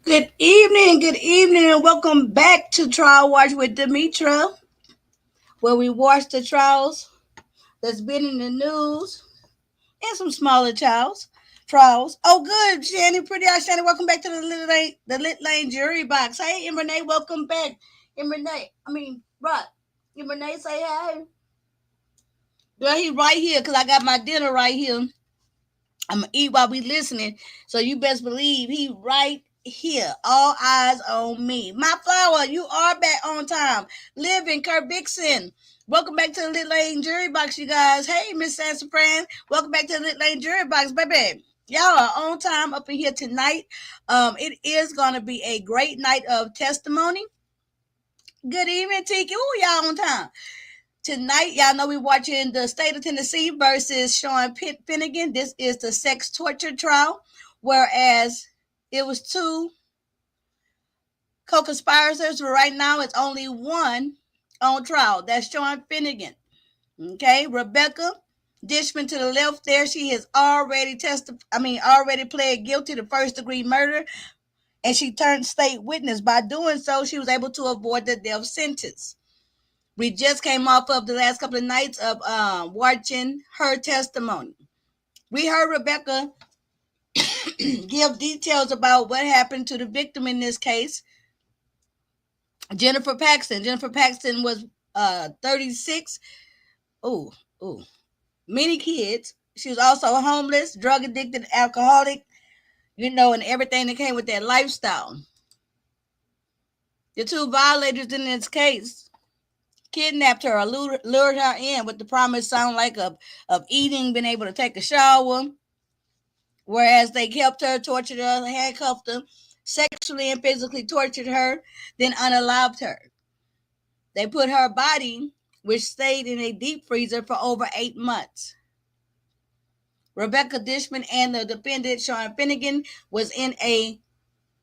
Good evening, and welcome back to Trial Watch with Demetra, where we watch the trials that's been in the news and some smaller trials. Oh, good, Shanny, pretty out, Shanny. Welcome back to the Lit Lane Jury Box. Hey, and Renee, welcome back. And Renee, right. And Renee, say hey. Girl, he right here because I got my dinner right here. I'm gonna eat while we listening. So you best believe he right here. All eyes on me. My flower, you are back on time. Living Kurt Bixon. Welcome back to the Lit Lane Jury Box, you guys. Hey, Miss Sansafran. Welcome back to the Lit Lane Jury Box, baby. Y'all are on time up in here tonight. It is gonna be a great night of testimony. Good evening, Tiki. Ooh, y'all on time. Tonight, y'all know we're watching the state of Tennessee versus Finnegan. This is the sex torture trial, whereas it was two co-conspirators, but right now it's only one on trial. That's Sean Finnegan. Okay, Rebecca Dishman to the left there. She has already already pled guilty to first-degree murder, and she turned state witness. By doing so, she was able to avoid the death sentence. We just came off of the last couple of nights of watching her testimony. We heard Rebecca give details about what happened to the victim in this case, Jennifer Paxton. Jennifer Paxton was 36. Ooh, many kids. She was also homeless, drug addicted, alcoholic, and everything that came with that lifestyle. The two violators in this case kidnapped her, lured her in with the promise, of eating, being able to take a shower. Whereas they kept her, tortured her, handcuffed her, sexually and physically tortured her, then unalived her. They put her body, which stayed in a deep freezer for over 8 months. Rebecca Dishman and the defendant, Sean Finnegan, was in a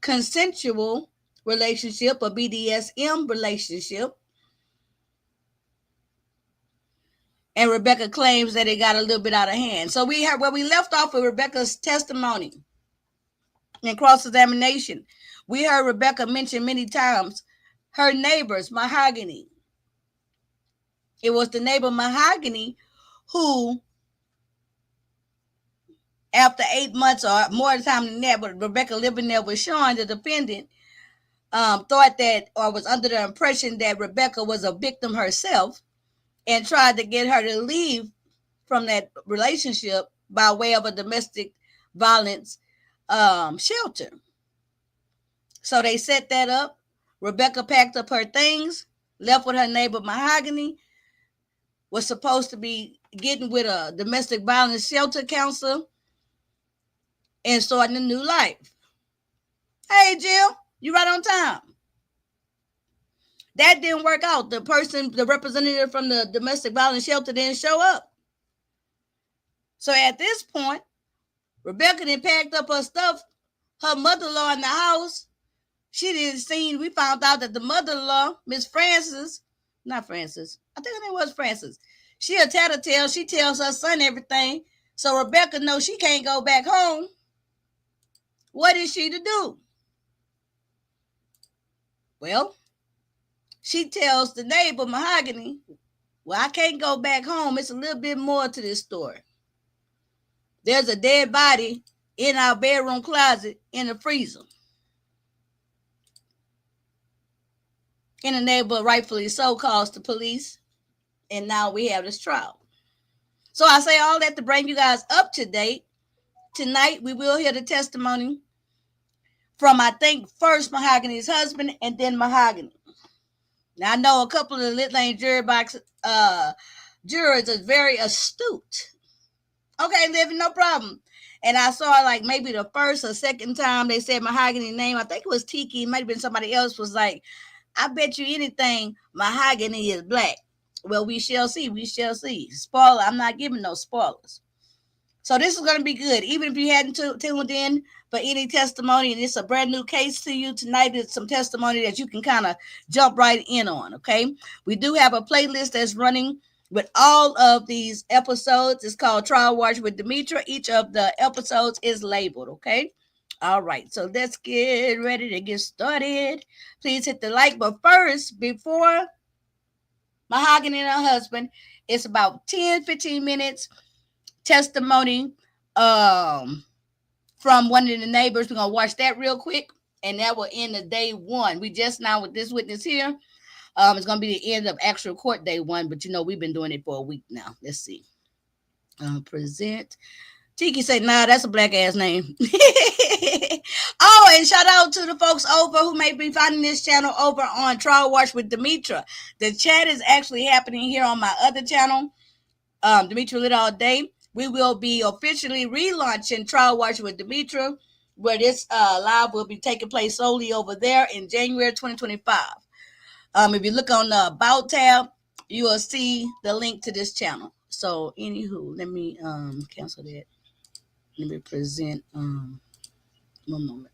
consensual relationship, a BDSM relationship. And Rebecca claims that it got a little bit out of hand. So we have where we left off with Rebecca's testimony and cross-examination. We heard Rebecca mention many times her neighbors, Mahogany. It was the neighbor Mahogany who, after 8 months or more time than that, but Rebecca living there with Sean, the defendant, thought that or was under the impression that Rebecca was a victim herself and tried to get her to leave from that relationship by way of a domestic violence shelter. So they set that up. Rebecca packed up her things, left with her neighbor Mahogany, was supposed to be getting with a domestic violence shelter counselor and starting a new life. Hey, Jill, you right on time. That didn't work out. The representative from the domestic violence shelter didn't show up. So at this point, Rebecca then packed up her stuff, her mother-in-law in the house. We found out that the mother-in-law, Miss Francis, not Francis, I think her name was Francis. She a tattletale. She tells her son everything. So Rebecca knows she can't go back home. What is she to do? Well, she tells the neighbor, Mahogany, well, I can't go back home. It's a little bit more to this story. There's a dead body in our bedroom closet in the freezer. And the neighbor, rightfully so, calls the police. And now we have this trial. So I say all that to bring you guys up to date. Tonight, we will hear the testimony from, I think, first Mahogany's husband and then Mahogany. Now, I know a couple of the Lit Lane Jury Box jurors are very astute. Okay, Living, no problem. And I saw like maybe the first or second time they said Mahogany's name. I think it was Tiki. It might have been somebody else was like, I bet you anything Mahogany is black. Well, we shall see. We shall see. Spoiler, I'm not giving no spoilers. So this is going to be good. Even if you hadn't tuned in for any testimony and it's a brand new case to you, tonight is some testimony that you can kind of jump right in on, okay? We do have a playlist that's running with all of these episodes. It's called Trial Watch with Demetra. Each of the episodes is labeled, okay? All right, so let's get ready to get started. Please hit the like. But first, before Mahogany and her husband, it's about 10-15 minutes testimony from one of the neighbors. We're going to watch that real quick, and that will end the day one. We just now with this witness here. It's going to be the end of actual court day one, but we've been doing it for a week now. Let's see. Present. Tiki said, nah, that's a black ass name. Oh, and shout out to the folks over who may be finding this channel over on Trial Watch with Demetra. The chat is actually happening here on my other channel, Demetra Lit All Day. We will be officially relaunching Trial Watch with Demetra, where this live will be taking place solely over there in January 2025. If you look on the About tab, you will see the link to this channel. So, anywho, let me cancel that. Let me present. One moment.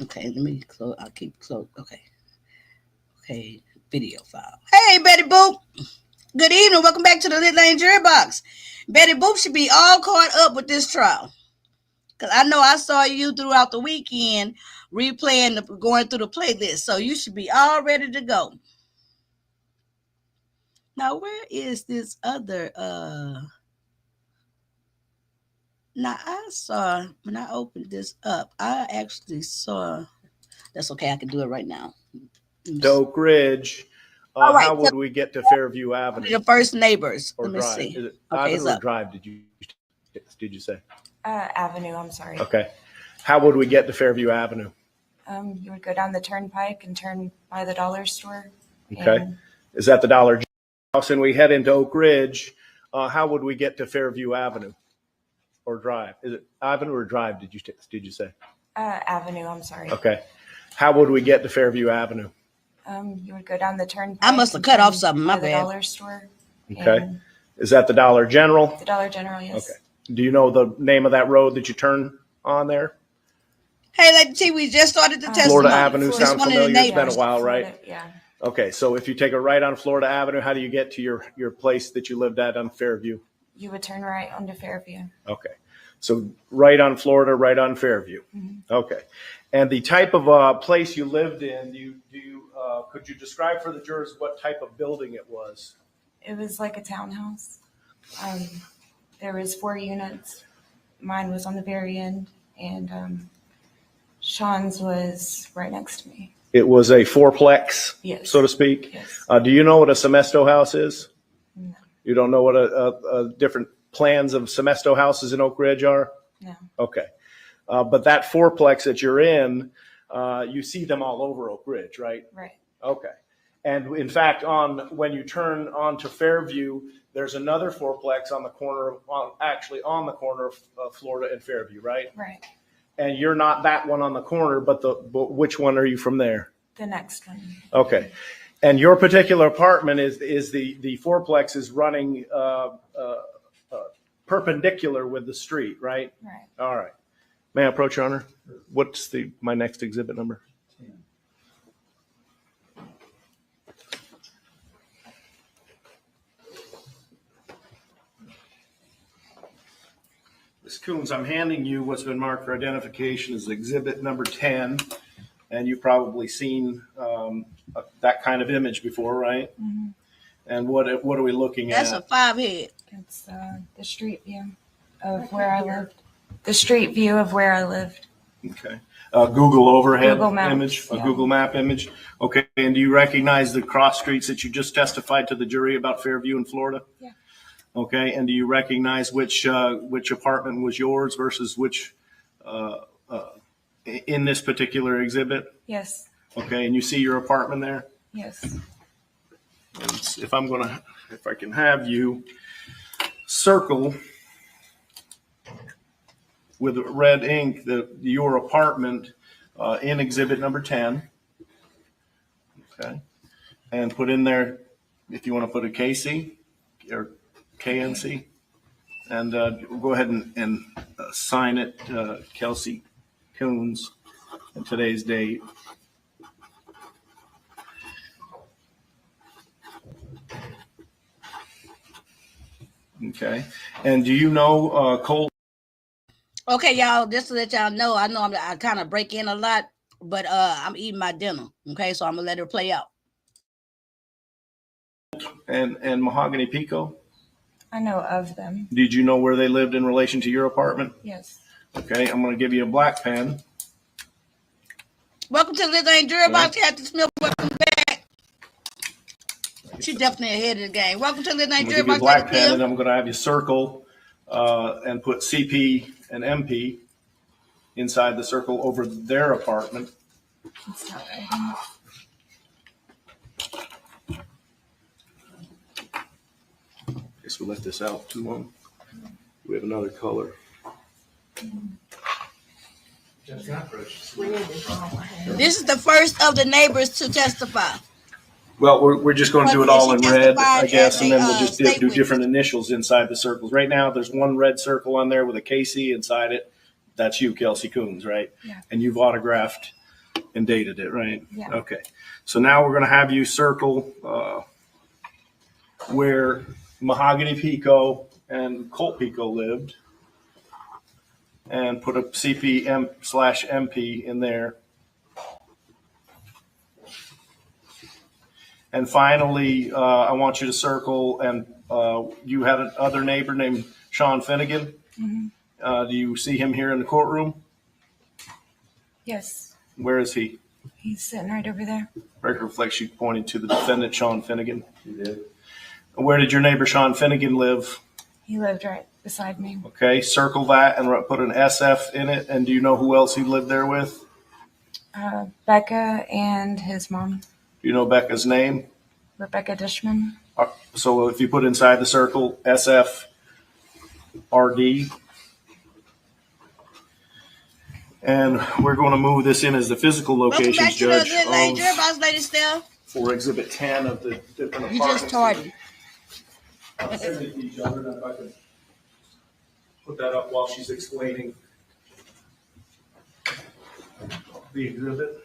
Okay, let me close. I'll keep close. Okay, video file. Hey, Betty Boop. Good evening. Welcome back to the Lit Lane Jury Box. Betty Boop should be all caught up with this trial. Because I know I saw you throughout the weekend replaying, going through the playlist. So you should be all ready to go. Now, where is this other... Now, I saw, when I opened this up, I actually saw... That's okay. I can do it right now. Oak Ridge. Right, how would we get to Fairview Avenue? The first neighbors. Or Let me drive. see. Is it Okay, Avenue or Drive? Did you say? Avenue. I'm sorry. Okay. How would we get to Fairview Avenue? You would go down the turnpike and turn by the dollar store. Okay. Is that the Dollar House? And we head into Oak Ridge. How would we get to Fairview Avenue? Or Drive? Is it Avenue or Drive? Did you say? Avenue. I'm sorry. Okay. How would we get to Fairview Avenue? You would go down the turnpike. I must have cut off something. My bad. The dollar store. Okay. Is that the Dollar General? The Dollar General, yes. Okay. Do you know the name of that road that you turn on there? Hey, Lady T, we just started the testimony. Florida Avenue Florida. sounds familiar. It's been a while, Florida, right? Yeah. Okay, so if you take a right on Florida Avenue, how do you get to your place that you lived at on Fairview? You would turn right onto Fairview. Okay, so right on Florida, right on Fairview. Mm-hmm. Okay, and the type of place you lived in, could you describe for the jurors what type of building it was? It was like a townhouse. There was 4 units. Mine was on the very end, and Sean's was right next to me. It was a fourplex, yes, so to speak. Yes. Do you know what a Semesto house is? No. You don't know what a different plans of Semesto houses in Oak Ridge are? No. Okay. But that fourplex that you're in, you see them all over Oak Ridge, right? Right. Okay. And in fact, when you turn onto Fairview, there's another fourplex on the corner of Florida and Fairview, right? Right. And you're not that one on the corner, but which one are you from there? The next one. Okay. And your particular apartment is the fourplex is running perpendicular with the street, right? Right. All right. May I approach, Your Honor? What's my next exhibit number? 10. Ms. Coons, I'm handing you what's been marked for identification as exhibit number 10, and you've probably seen that kind of image before, right? Mm-hmm. And what are we looking at? That's a 5-head. It's the street view of where I lived. The street view of where I lived. Okay. Google overhead Google Maps, image, a yeah. Google map image. Okay. And do you recognize the cross streets that you just testified to the jury about Fairview in Florida? Yeah. Okay. And do you recognize which apartment was yours versus which in this particular exhibit? Yes. Okay. And you see your apartment there? Yes. And if I can have you circle with red ink your apartment in exhibit number 10. Okay. And put in there, if you want to put a KC or KNC, and go ahead and sign it, Kelsey Coons, and today's date. Okay. And do you know Cole? Okay, y'all, just to let y'all know, I kind of break in a lot, but I'm eating my dinner. Okay, so I'm gonna let her play out. And Mahogany Pico? I know of them. Did you know where they lived in relation to your apartment? Yes. Okay, I'm going to give you a black pen. Welcome to the Liz Ain't Jury Box, Captain Smith. Welcome back. She's definitely ahead of the game. Welcome to the Liz I'm Ain't going to Jury give you a Box, black pen, Kim. and I'm going to have you circle and put CP and MP inside the circle over their apartment. It's not right. Guess we left this out too long. We have another color. This is the first of the neighbors to testify. Well, we're just going to do it all in red, I guess, and then we'll just do state different witness. initials inside the circles. Right now, there's one red circle on there with a KC inside it. That's you, Kelsey Coons, right? Yeah. And you've autographed and dated it, right? Yeah. Okay. So now we're going to have you circle where Mahogany Pico and Colt Pico lived, and put a CPM/MP in there. And finally, I want you to circle, and you had another neighbor named Sean Finnegan. Mm-hmm. Do you see him here in the courtroom? Yes. Where is he? He's sitting right over there. Record reflects you pointing to the defendant, Sean Finnegan. You did. Where did your neighbor Sean Finnegan live? He lived right beside me. Okay, circle that and put an SF in it. And do you know who else he lived there with? Becca and his mom. Do you know Becca's name? Rebecca Dishman. So if you put inside the circle SF RD, and we're going to move this in as the physical locations judge for Exhibit 10 of the different apartments. You just tardy. I'll send it to each other, and if I can put that up while she's explaining the exhibit.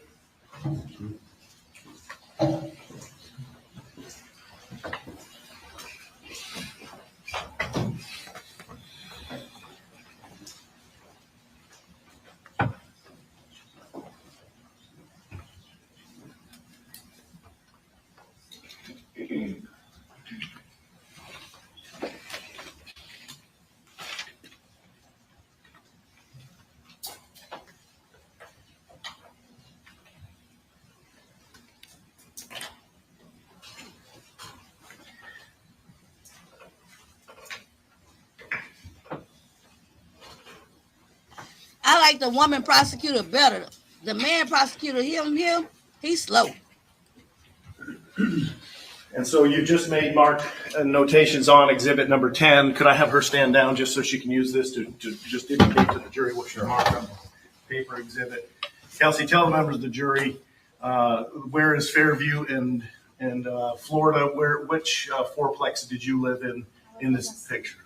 I like the woman prosecutor better. The man prosecutor, he's slow. And so you just made mark notations on exhibit number 10. Could I have her stand down just so she can use this to just indicate to the jury what she marked on the paper exhibit? Kelsey, tell the members of the jury, where is Fairview and Florida? Which fourplex did you live in this picture?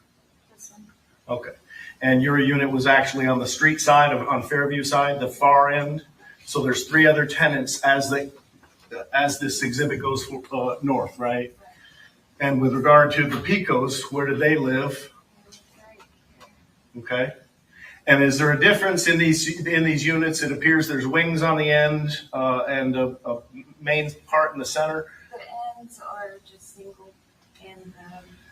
This one. Okay. And your unit was actually on the street side, on Fairview side, the far end. So there's three other tenants as this exhibit goes north, right? And with regard to the Picos, where do they live? Okay. And is there a difference in these units? It appears there's wings on the end and a main part in the center. The ends are just single, and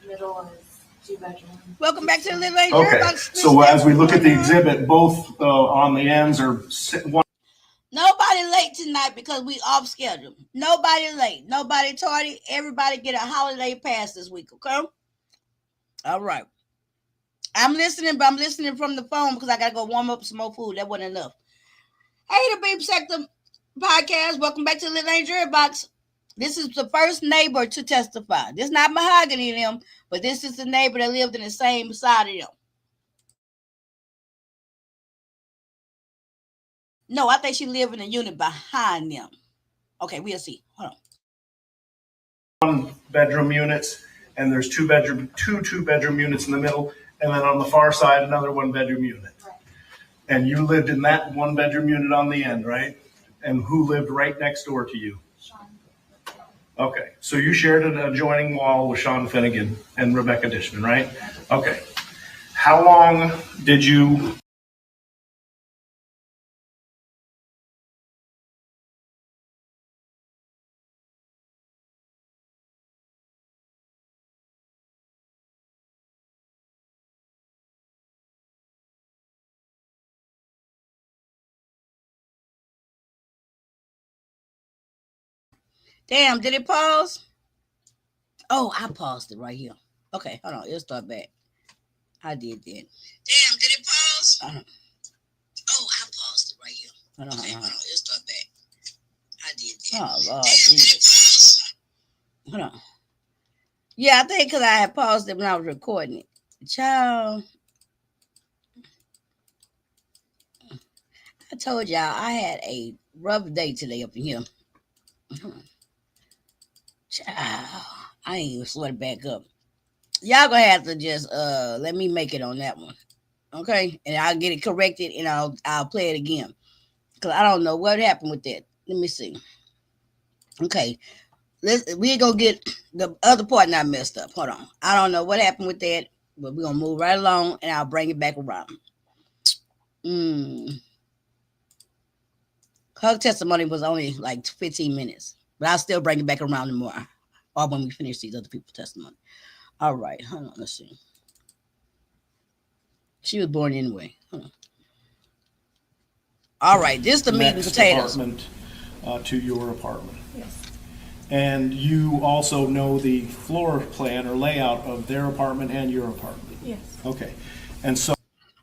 the middle is 2 bedroom. Welcome back to the Little Age. Okay. So as we look at the exhibit, both on the ends are one. Nobody late tonight because we off schedule. Nobody late. Nobody tardy. Everybody get a holiday pass this week, okay? All right. I'm listening, but I'm listening from the phone because I got to go warm up some more food. That wasn't enough. Hey, the Beep Sector Podcast. Welcome back to the Little Age Jury Box. This is the first neighbor to testify. This is not Mahogany and them, but this is the neighbor that lived in the same side of them. No, I think she lived in a unit behind them. Okay, we'll see. Hold on. 1 bedroom units, and there's two bedroom units in the middle, and then on the far side, another 1 bedroom unit. Right. And you lived in that 1 bedroom unit on the end, right? And who lived right next door to you? Sean. Okay, so you shared an adjoining wall with Sean Finnegan and Rebecca Dishman, right? Okay. How long did you Damn, did it pause? Oh, I paused it right here. Okay, hold on. It'll start back. I did that. Damn, did it pause? Oh, I paused it right here. Hold on, hold on. It'll start back. I did that. Oh, Lord. Damn, did it pause? Hold on. Yeah, I think because I had paused it when I was recording it. Child, I told y'all I had a rough day today up in here. Child, I ain't even sweat back up. Y'all gonna have to just let me make it on that one. Okay? And I'll get it corrected and I'll play it again. Cause I don't know what happened with that. Let me see. Okay. We're gonna get the other part not messed up. Hold on. I don't know what happened with that, but we're gonna move right along and I'll bring it back around. Her testimony was only like 15 minutes, but I'll still bring it back around and more. Or when we finish these other people's testimony. All right, hold on, let's see. She was born anyway. All right, this is the meat and potatoes. Apartment to your apartment. Yes. And you also know the floor plan or layout of their apartment and your apartment. Yes. Okay. And so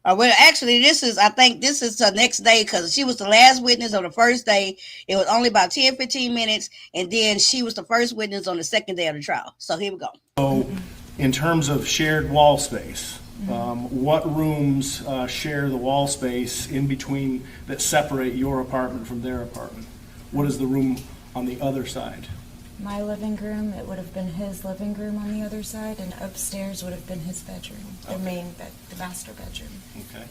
Well, actually, I think this is the next day because she was the last witness on the first day. It was only about 10, 15 minutes. And then she was the first witness on the second day of the trial. So here we go. So in terms of shared wall space, what rooms share the wall space in between that separate your apartment from their apartment? What is the room on the other side? My living room, it would have been his living room on the other side, and upstairs would have been his bedroom, the main bed, the master bedroom. Okay.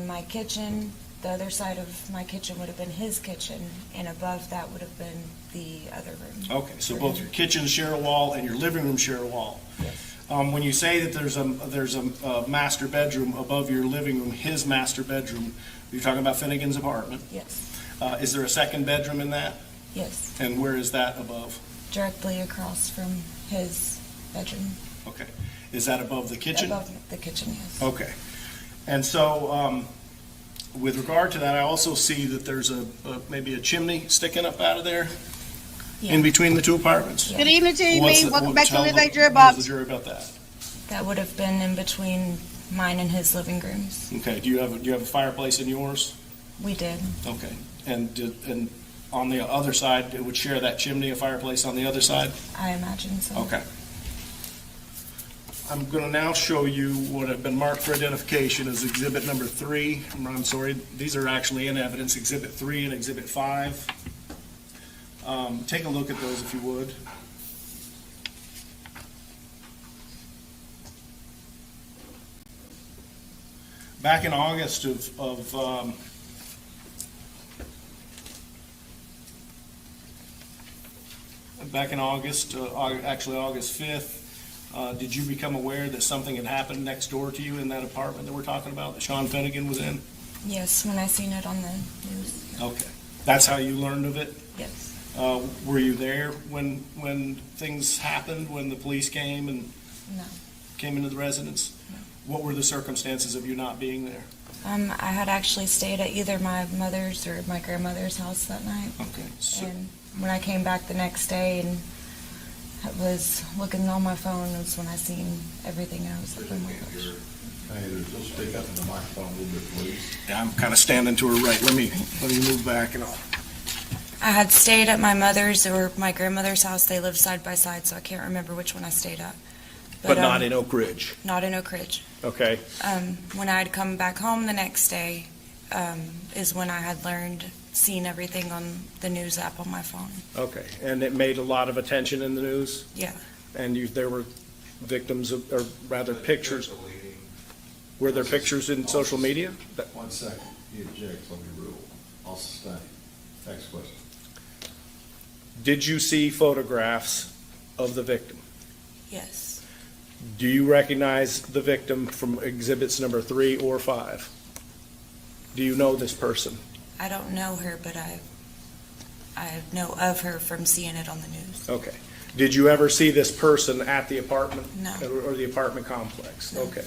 My kitchen, the other side of my kitchen would have been his kitchen, and above that would have been the other room. Okay, so both your kitchen share a wall and your living room share a wall. Yes. When you say that there's a master bedroom above your living room, his master bedroom, you're talking about Finnegan's apartment. Yes. Is there a second bedroom in that? Yes. And where is that above? Directly across from his bedroom. Okay. Is that above the kitchen? Above the kitchen, yes. Okay. And so, with regard to that, I also see that there's maybe a chimney sticking up out of there in between the two apartments. Yeah. Good evening to you, me. Welcome back to Tell the Midnight Jury the Box. jury about that. That would have been in between mine and his living rooms. Okay. Do you have a fireplace in yours? We did. Okay. And on the other side, it would share that chimney, a fireplace on the other side? I imagine so. Okay. I'm going to now show you what have been marked for identification as Exhibit number 3. I'm sorry, these are actually in evidence, Exhibit 3 and Exhibit 5. Take a look at those if you would. Back in August actually August 5th, did you become aware that something had happened next door to you in that apartment that we're talking about, that Sean Finnegan was in? Yes, when I seen it on the news. Okay. That's how you learned of it? Yes. Were you there when things happened, when the police came and No. came into the residence? No. What were the circumstances of you not being there? I had actually stayed at either my mother's or my grandmother's house that night. Okay. So, And when I came back the next day and was looking on my phone was when I seen everything. I was like, oh my gosh. Just speak up in the microphone a little bit, please. yeah, I'm kind of standing to her right. Let me move back and all. I had stayed at my mother's or my grandmother's house. They lived side by side, so I can't remember which one I stayed at. But not in Oak Ridge? Not in Oak Ridge. Okay. When I had come back home the next day is when I had seen everything on the news app on my phone. Okay. And it made a lot of attention in the news? Yeah. And there were victims, or rather pictures. Were there pictures in social media? 1 second. He objects, let me rule. I'll sustain. Next question. Did you see photographs of the victim? Yes. Do you recognize the victim from exhibits number 3 or 5? Do you know this person? I don't know her, but I know of her from seeing it on the news. Okay. Did you ever see this person at the apartment? No. Or the apartment complex? No. Okay.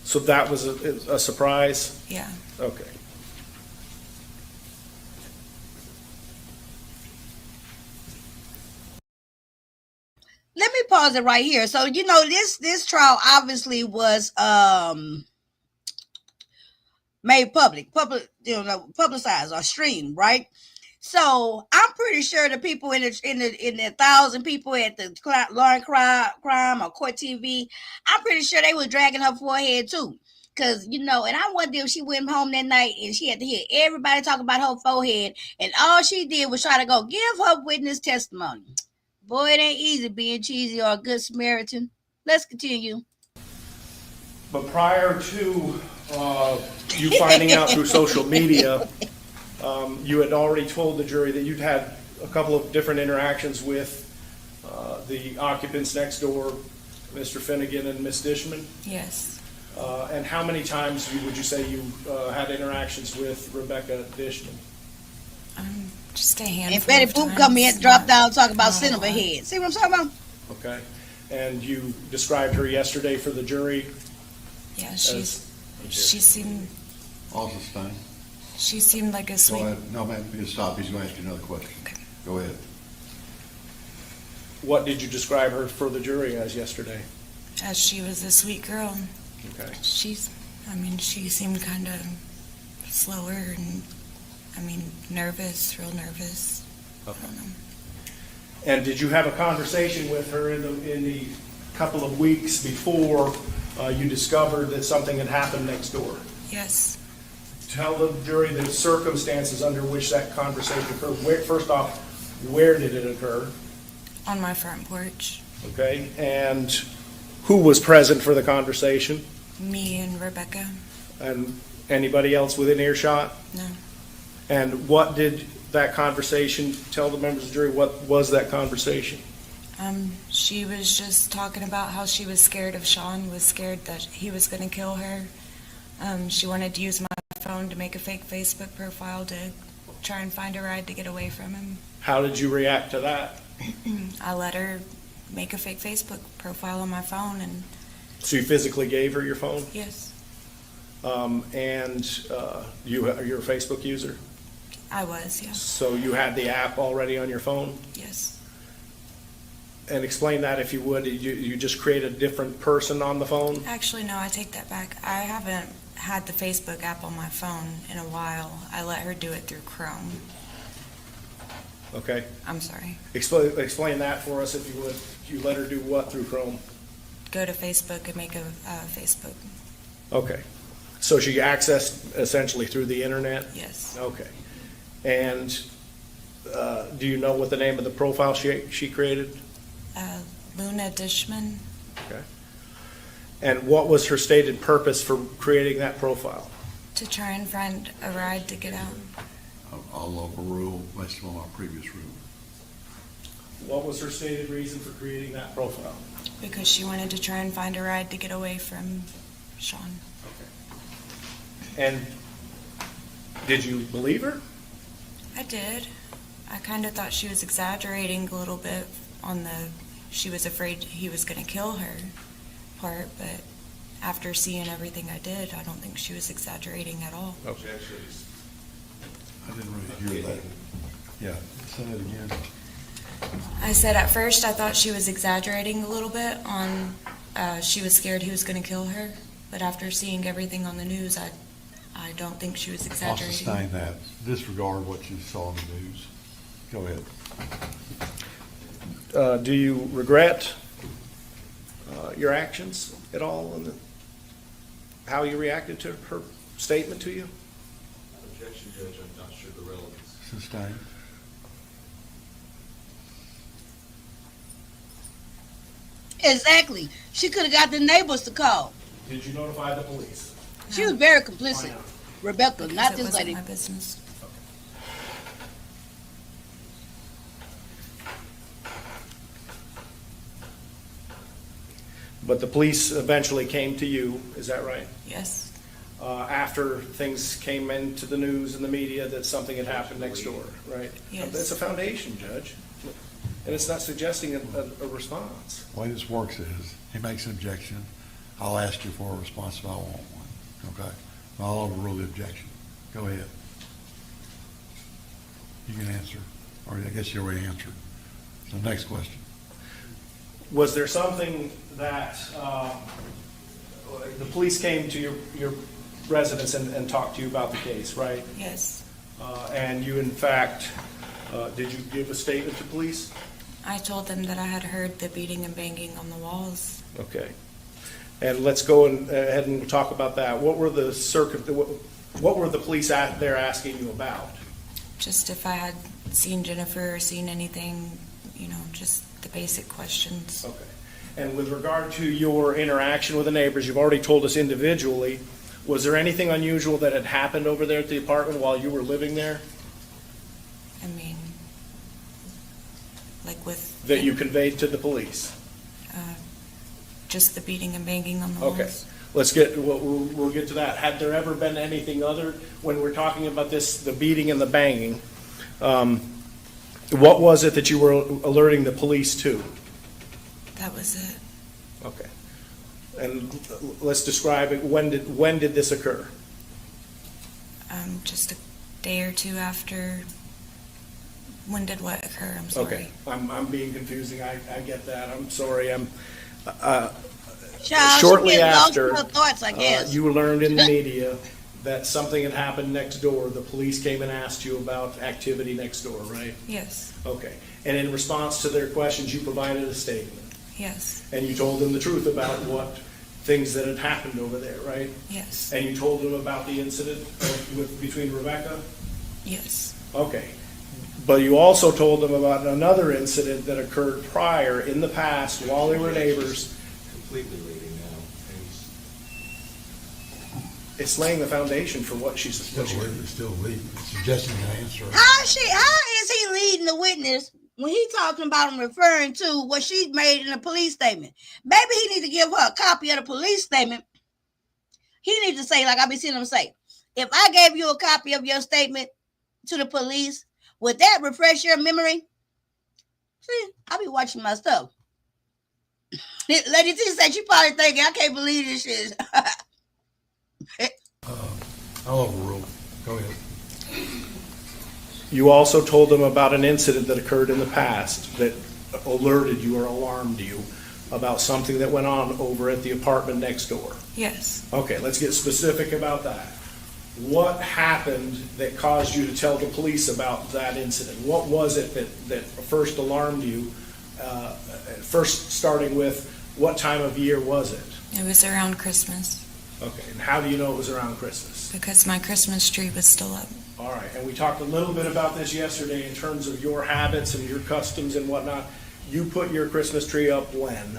So that was a surprise? Yeah. Okay. let me pause it right here. So this trial obviously was made publicized or streamed, right? So I'm pretty sure the people in the 1,000 people at the Lauren Crime or Court TV, I'm pretty sure they was dragging her forehead too. Cause and I wonder if she went home that night and she had to hear everybody talk about her forehead, and all she did was try to go give her witness testimony. Boy, it ain't easy being cheesy or a good Samaritan. Let's continue. But prior to you finding out through social media, you had already told the jury that you'd had a couple of different interactions with the occupants next door, Mr. Finnegan and Miss Dishman. Yes. And how many times would you say you had interactions with Rebecca Dishman? Just a handful. And Betty of Boop times, come in, drop down, talk about not a cinema lot. head. See what I'm talking about? Okay. And you described her yesterday for the jury. Yeah, she seemed All sustained. she seemed like a Go sweet. ahead. No, man, you stop. He's going to ask you another question. Okay. Go ahead. What did you describe her for the jury as yesterday? As she was a sweet girl. Okay. She seemed kind of slower and, nervous, real nervous. I don't know. And did you have a conversation with her in the couple of weeks before you discovered that something had happened next door? Yes. Tell the jury the circumstances under which that conversation occurred. First off, where did it occur? On my front porch. Okay, and who was present for the conversation? Me and Rebecca. And anybody else within earshot? No. And what did that conversation tell the members of the jury? What was that conversation? She was just talking about how she was scared of Sean, was scared that he was going to kill her. She wanted to use my phone to make a fake Facebook profile to try and find a ride to get away from him. How did you react to that? I let her make a fake Facebook profile on my phone, and So you physically gave her your phone? yes, And you're a Facebook user? I was, yeah. So you had the app already on your phone? Yes. And explain that if you would. You just create a different person on the phone? Actually, no, I take that back. I haven't had the Facebook app on my phone in a while. I let her do it through Chrome. Okay. I'm sorry. Explain that for us if you would. You let her do what through Chrome? Go to Facebook and make a Facebook. Okay. So she accessed essentially through the internet? Yes. Okay. And do you know what the name of the profile she created? Luna Dishman. Okay. And what was her stated purpose for creating that profile? To try and find a ride to get out. A local rule based on our previous rule. What was her stated reason for creating that profile? Because she wanted to try and find a ride to get away from Sean. And did you believe her? I did. I kind of thought she was exaggerating a little bit on the she was afraid he was going to kill her part, but after seeing everything I did, I don't think she was exaggerating at all. Okay. I didn't really hear that. Yeah, say that again. I said at first I thought she was exaggerating a little bit on she was scared he was going to kill her, but after seeing everything on the news, I don't think she was I'll exaggerating. sustain that. Disregard what you saw in the news. Go ahead. Do you regret your actions at all and how you reacted to her statement to you? Objection, Judge, I'm not sure the relevance. Sustain. Exactly. She could have got the neighbors to call. Did you notify the police? She was very complicit. Rebecca, Because not it this wasn't lady. my business. But the police eventually came to you, is that right? Yes. After things came into the news and the media that something had happened next door, right? Yes. That's a foundation, Judge. And it's not suggesting a response. The way this works is, he makes an objection, I'll ask you for a response if I want one, okay? I'll overrule the objection. Go ahead. You can answer, or I guess you already answered. So next question. was there something that the police came to your residence and talked to you about the case, right? Yes. And you, in fact, did you give a statement to police? I told them that I had heard the beating and banging on the walls. Okay. And let's go ahead and talk about that. What were the police there asking you about? Just if I had seen Jennifer or seen anything, just the basic questions. Okay. And with regard to your interaction with the neighbors, you've already told us individually, was there anything unusual that had happened over there at the apartment while you were living there I mean, like with... that you conveyed to the police? Just the beating and banging on the walls. Okay. We'll get to that. Had there ever been anything other, when we're talking about this, the beating and the banging, what was it that you were alerting the police to? That was it. Okay. And let's describe it. When did this occur? Just a day or two after. When did what occur? I'm sorry. Okay. I'm being confusing. I get that. I'm sorry. Child, Shortly she get lost after, in her thoughts, I guess. you learned in the media that something had happened next door. The police came and asked you about activity next door, right? Yes. Okay. And in response to their questions, you provided a statement. Yes. And you told them the truth about what things that had happened over there, right? Yes. And you told them about the incident between Rebecca? Yes. Okay. But you also told them about another incident that occurred prior in the past while they were neighbors. Completely leaving now. It's laying the foundation for what she's Still leading, suggesting an answer. How is he leading the witness when he talking about and referring to what she made in a police statement? Maybe he need to give her a copy of the police statement. He need to say, like I be seeing him say, if I gave you a copy of your statement to the police, would that refresh your memory? See, I be watching my stuff. Lady T said she probably thinking, I can't believe this shit. I'll overrule. Go ahead. You also told them about an incident that occurred in the past that alerted you or alarmed you about something that went on over at the apartment next door. Yes. Okay, let's get specific about that. What happened that caused you to tell the police about that incident? What was it that first alarmed you? First starting with, what time of year was it? It was around Christmas Okay, and how do you know it was around Christmas? because my Christmas tree was still up. All right, and we talked a little bit about this yesterday in terms of your habits and your customs and whatnot. You put your Christmas tree up when?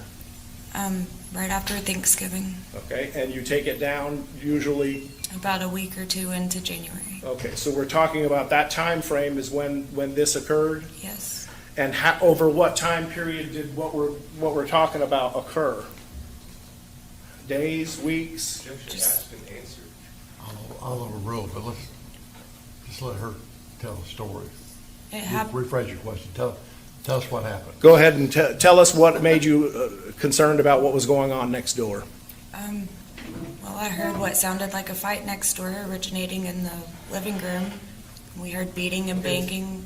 Right after Thanksgiving, Okay, and you take it down usually, about a week or two into January. okay, so we're talking about that time frame is when this occurred? Yes. And over what time period did what we're talking about occur? Days, weeks? Objection Just- asked and answered. I'll overrule, but let's just let her tell the story. It happened. Rephrase your question. Tell us what happened. Go ahead and tell us what made you concerned about what was going on next door. Well, I heard what sounded like a fight next door originating in the living room. We heard beating and banging,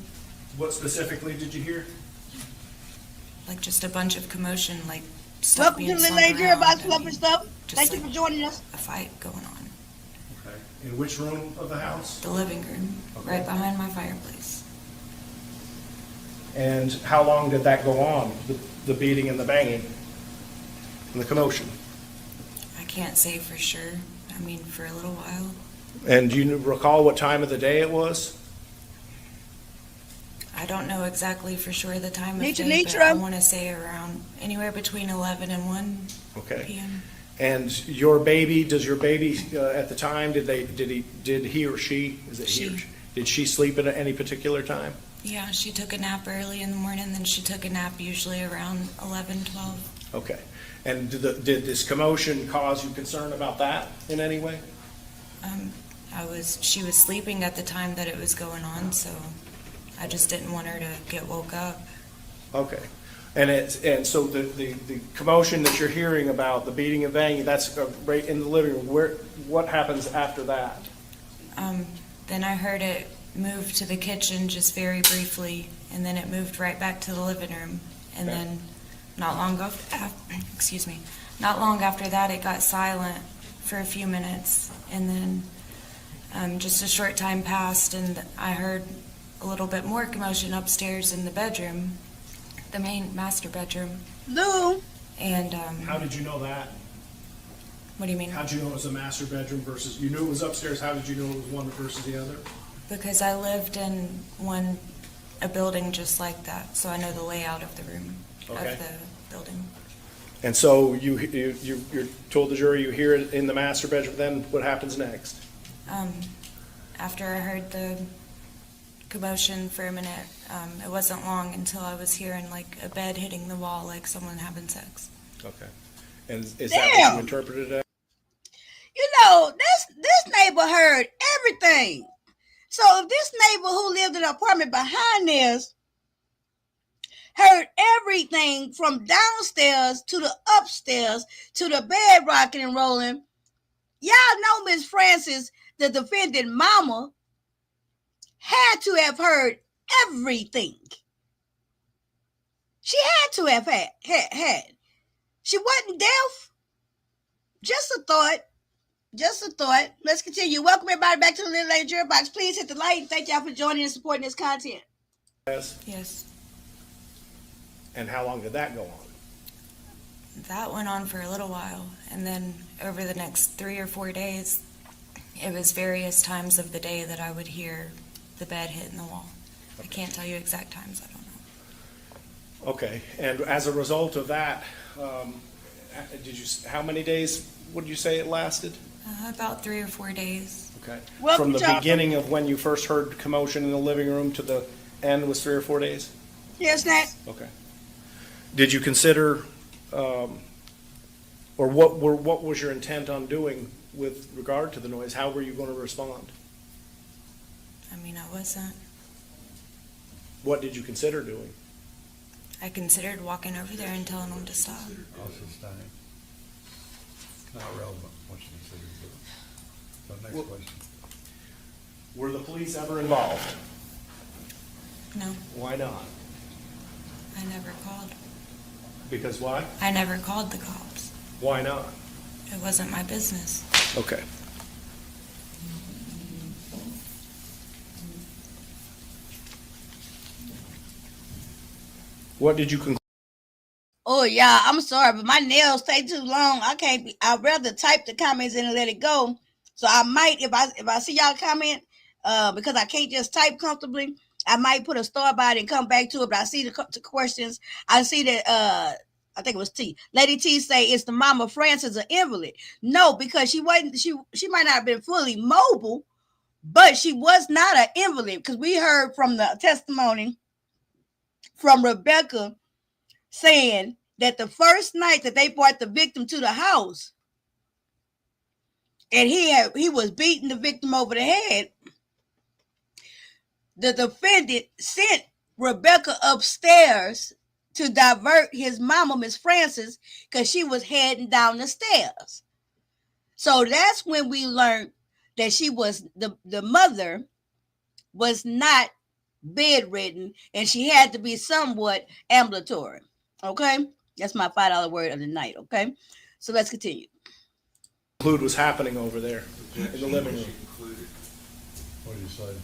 What specifically did you hear? like just a bunch of commotion, like stuff Welcome to being the slung Lady around. about I Club mean, and stuff. just Thank you like for joining us. a fight going on. Okay. In which room of the house? The living room, Okay. right behind my fireplace. And how long did that go on, the beating and the banging and the commotion? I can't say for sure. I mean, for a little while. And do you recall what time of the day it was? I don't know exactly for sure the time of Nitra, day, but Nitra. I want to say around anywhere between 11 and 1 Okay. p.m. And does your baby at the time, did he or she, is it he or She. she? Did she sleep at any particular time? Yeah, she took a nap early in the morning, then she took a nap usually around 11, 12. Okay. And did this commotion cause you concern about that in any way? She was sleeping at the time that it was going on, so I just didn't want her to get woke up. Okay. And so the commotion that you're hearing about, the beating and banging, that's right in the living room. What happens after that? Then I heard it move to the kitchen just very briefly, and then it moved right back to the living room. And Okay. then not long excuse me, not long after that, it got silent for a few minutes, and then just a short time passed, and I heard a little bit more commotion upstairs in the bedroom, the main master bedroom. Lou, And How did you know that? what do you mean? How'd you know it was a master bedroom versus, you knew it was upstairs, how did you know it was one versus the other? Because I lived in a building just like that, so I know the layout of the room, Okay. of the building. And so you're told the jury you hear it in the master bedroom, then what happens next? After I heard the commotion for a minute, it wasn't long until I was hearing like a bed hitting the wall, like someone having sex. Okay. And is that what Damn. you interpreted it as? you know, this neighbor heard everything. So if this neighbor who lived in the apartment behind this heard everything from downstairs to the upstairs to the bed rocking and rolling, y'all know Miss Francis, the defendant mama, had to have heard everything. She had to have had. She wasn't deaf. Just a thought. Just a thought. Let's continue. Welcome everybody back to the Little Lady Jury Box. Please hit the like and thank y'all for joining and supporting this content. Yes. And how long did that go on? That went on for a little while, and then over the next 3 or 4 days, it was various times of the day that I would hear the bed hitting the wall. I can't tell you exact times, I don't know. Okay, and as a result of that, how many days would you say it lasted? About 3 or 4 days. Okay. Welcome, From the Jonathan. beginning of when you first heard commotion in the living room to the end was 3 or 4 days? Yes, Nat. Okay. Did you consider, or what was your intent on doing with regard to the noise? How were you going to respond? I mean, I wasn't. What did you consider doing? I considered walking over there and telling them to stop. I'll sustain. It's not relevant what you consider to do. So next Well- question. Were the police ever involved? No, Why not? I never called. Because why? I never called the cops. Why not? It wasn't my business. Okay. What did you conclude? Oh yeah, I'm sorry, but my nails take too long. I can't be. I'd rather type the comments in and let it go. So I might, if I see y'all comment, because I can't just type comfortably, I might put a star by it and come back to it. But I see the questions. I see that I think it was T. Lady T say, "Is the mama Francis an invalid?" No, because she wasn't. She might not have been fully mobile, but she was not an invalid, because we heard from the testimony from Rebecca saying that the first night that they brought the victim to the house and he was beating the victim over the head, the defendant sent Rebecca upstairs to divert his mama, Miss Francis, because she was heading down the stairs. So that's when we learned that she was the mother was not bedridden, and she had to be somewhat ambulatory. Okay, that's my $5 word of the night. Okay, so let's continue. Conclude was happening over there in the living room? What did you say?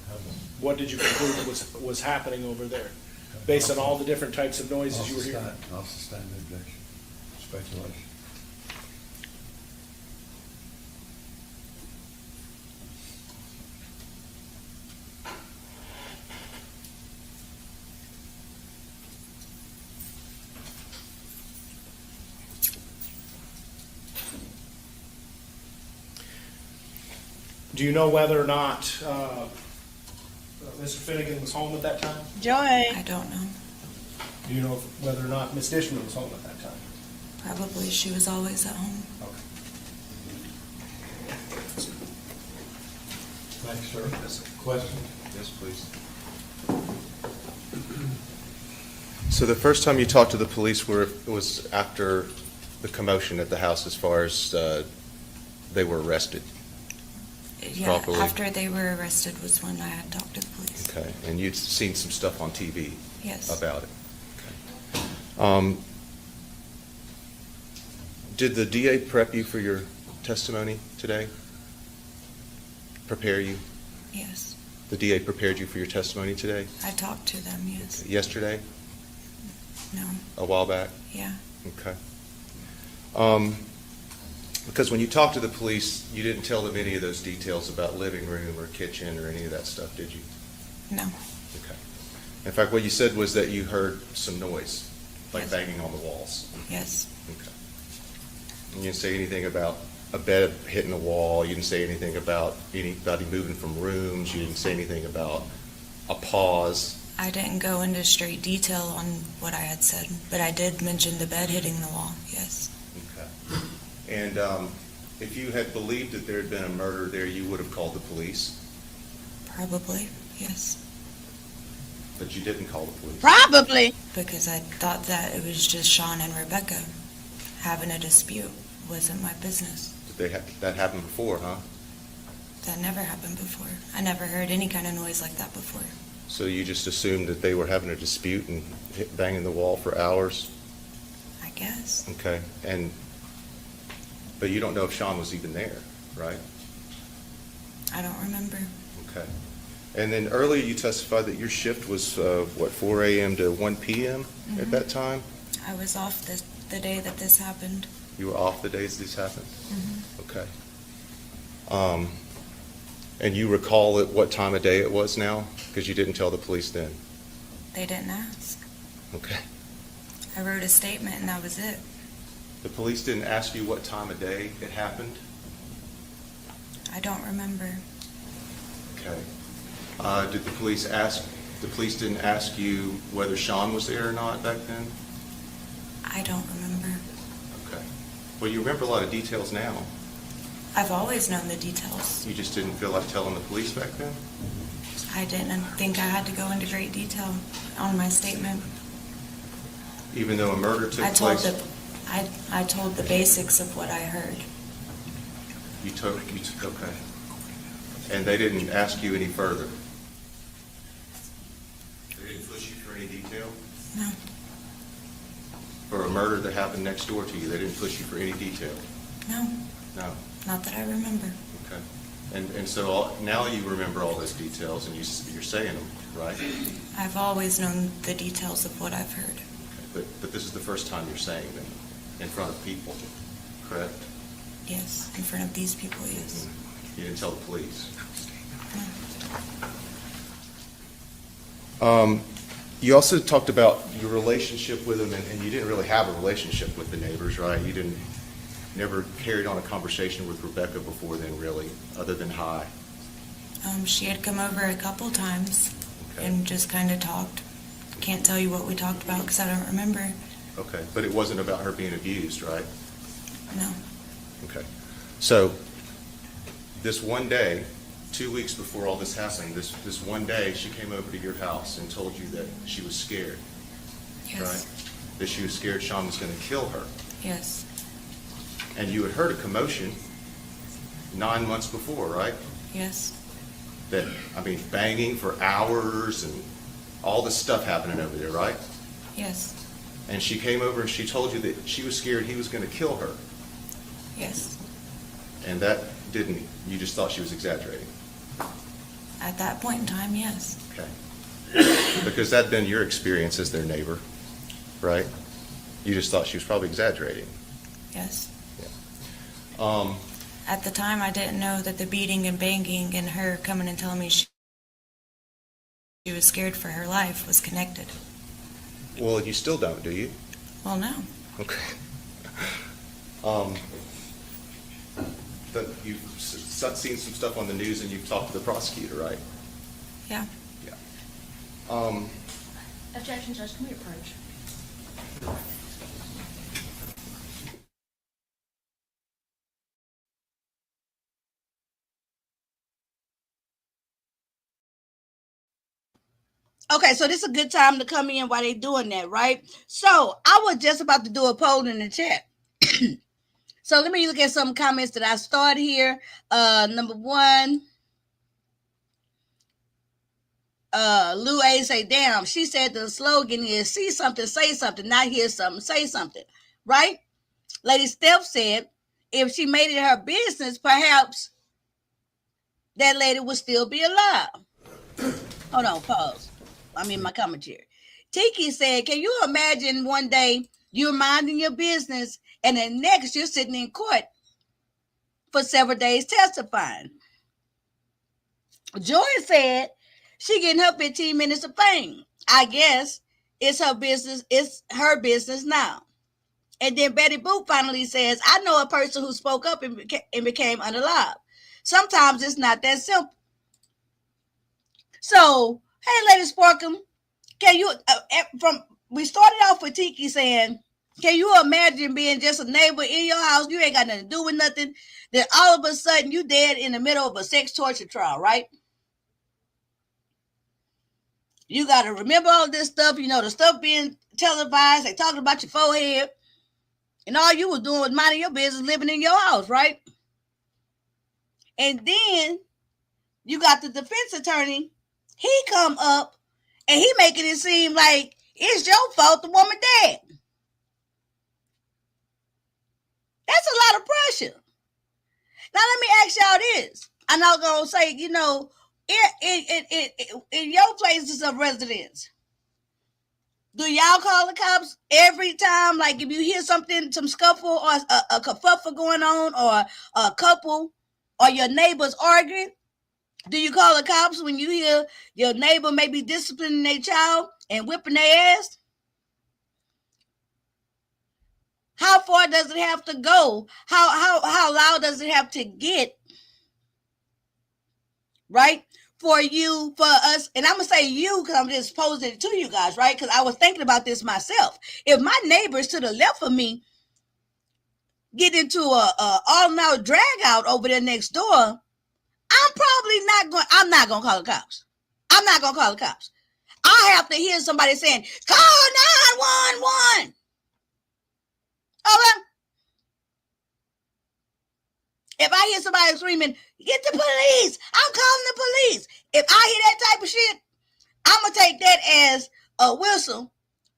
What did you conclude was happening over there, based on all the different types of noises you were hearing? I'll sustain the objection. Speculation. Do you know whether or not Mr. Finnegan was home at that time? Joy. I don't know. Do you know whether or not Miss Dishman was home at that time? Probably she was always at home. Okay. Next, sir. Question? Yes, please. So the first time you talked to the police was after the commotion at the house, as far as they were arrested? Yeah, Properly. after they were arrested was when I had talked to the police. Okay, and you'd seen some stuff on TV Yes. about it? Okay. Did the DA prep you for your testimony today? Prepare you? Yes. The DA prepared you for your testimony today? I talked to them, yes. Yesterday? No. A while back? Yeah. Okay. Because when you talked to the police, you didn't tell them any of those details about living room or kitchen or any of that stuff, did you? No. Okay. In fact, what you said was that you heard some noise, like Yes. banging on the walls. Yes. Okay. And you didn't say anything about a bed hitting a wall. You didn't say anything about anybody moving from rooms. You didn't say anything about a pause. I didn't go into straight detail on what I had said, but I did mention the bed hitting the wall, yes. Okay. And if you had believed that there had been a murder there, you would have called the police, Probably, yes. but you didn't call the police. Probably. Because I thought that it was just Sean and Rebecca having a dispute. Wasn't my business. That happened before, huh? That never happened before. I never heard any kind of noise like that before. So you just assumed that they were having a dispute and banging the wall for hours? I guess. Okay. But you don't know if Sean was even there, right? I don't remember. Okay. And then earlier you testified that your shift was, 4 a.m. to 1 p.m. at that time? I was off the day that this happened. You were off the days this happened? Mm-hmm. Okay. And you recall at what time of day it was now? Because you didn't tell the police then. They didn't ask. Okay. I wrote a statement and that was it. The police didn't ask you what time of day it happened? I don't remember. Okay. Did the police didn't ask you whether Sean was there or not back then? I don't remember. Okay. Well, you remember a lot of details now. I've always known the details. You just didn't feel like telling the police back then? I didn't think I had to go into great detail on my statement. Even though a murder took I told place? I told the basics of what I heard. Okay. And they didn't ask you any further? They didn't push you for any detail? No. For a murder that happened next door to you, they didn't push you for any detail? No. No. Not that I remember. Okay. And so now you remember all those details and you're saying them, right? I've always known the details of what I've heard. Okay. But this is the first time you're saying them in front of people, correct? Yes. In front of these people, yes. You didn't tell the police? No. You also talked about your relationship with them, and you didn't really have a relationship with the neighbors, right? You never carried on a conversation with Rebecca before then, really, other than hi. She had come over a couple times Okay. and just kind of talked. Can't tell you what we talked about because I don't remember. Okay, but it wasn't about her being abused, right? No. Okay. So this one day, 2 weeks before all this happened, this one day, she came over to your house and told you that she was scared, Yes. right? That she was scared Sean was going to kill her. Yes. And you had heard a commotion 9 months before, right? Yes. Banging for hours and all this stuff happening over there, right? Yes. And she came over and she told you that she was scared he was going to kill her. Yes. And you just thought she was exaggerating. At that point in time, yes. Okay. Because that'd been your experience as their neighbor, right? You just thought she was probably exaggerating. Yes. Yeah. At the time, I didn't know that the beating and banging and her coming and telling me she was scared for her life was connected. Well, you still don't, do you? Well, no. Okay. But you've seen some stuff on the news and you've talked to the prosecutor, right? Yeah. Yeah. Objection, Judge, can we approach? Okay, so this is a good time to come in while they're doing that, right? So I was just about to do a poll in the chat. So let me look at some comments that I started here. Number one, Lou A say, damn, she said the slogan is see something, say something, not hear something, say something, right? Lady Steph said if she made it her business, perhaps that lady would still be alive. Hold on, pause. I'm in my commentary. Tiki said, can you imagine one day you're minding your business and the next you're sitting in court for several days testifying? Joy said she getting her 15 minutes of fame. I guess it's her business. It's her business now. And then Betty Boop finally says, I know a person who spoke up and became unalive. Sometimes it's not that simple. So, hey, Lady Sparkum, can you, we started off with Tiki saying, can you imagine being just a neighbor in your house? You ain't got nothing to do with nothing. Then all of a sudden you dead in the middle of a sex torture trial, right? You got to remember all this stuff. You know, the stuff being televised. They talking about your forehead. And all you was doing was minding your business, living in your house, right? And then you got the defense attorney. He come up and he making it seem like it's your fault the woman dead. That's a lot of pressure. Now let me ask y'all this. I'm not gonna say, you know, in your places of residence, do y'all call the cops every time? Like if you hear something, some scuffle or a kerfuffle going on, or a couple or your neighbors arguing, do you call the cops when you hear your neighbor maybe disciplining their child and whipping their ass? How far does it have to go? How loud does it have to get? Right? For us, and I'm gonna say you because I'm just posing it to you guys, right? Because I was thinking about this myself. If my neighbors to the left of me get into a all-out drag out over there next door, I'm not gonna call the cops. I'm not gonna call the cops. I have to hear somebody saying, call 911. Okay? If I hear somebody screaming, get the police, I'm calling the police. If I hear that type of shit, I'm going to take that as a whistle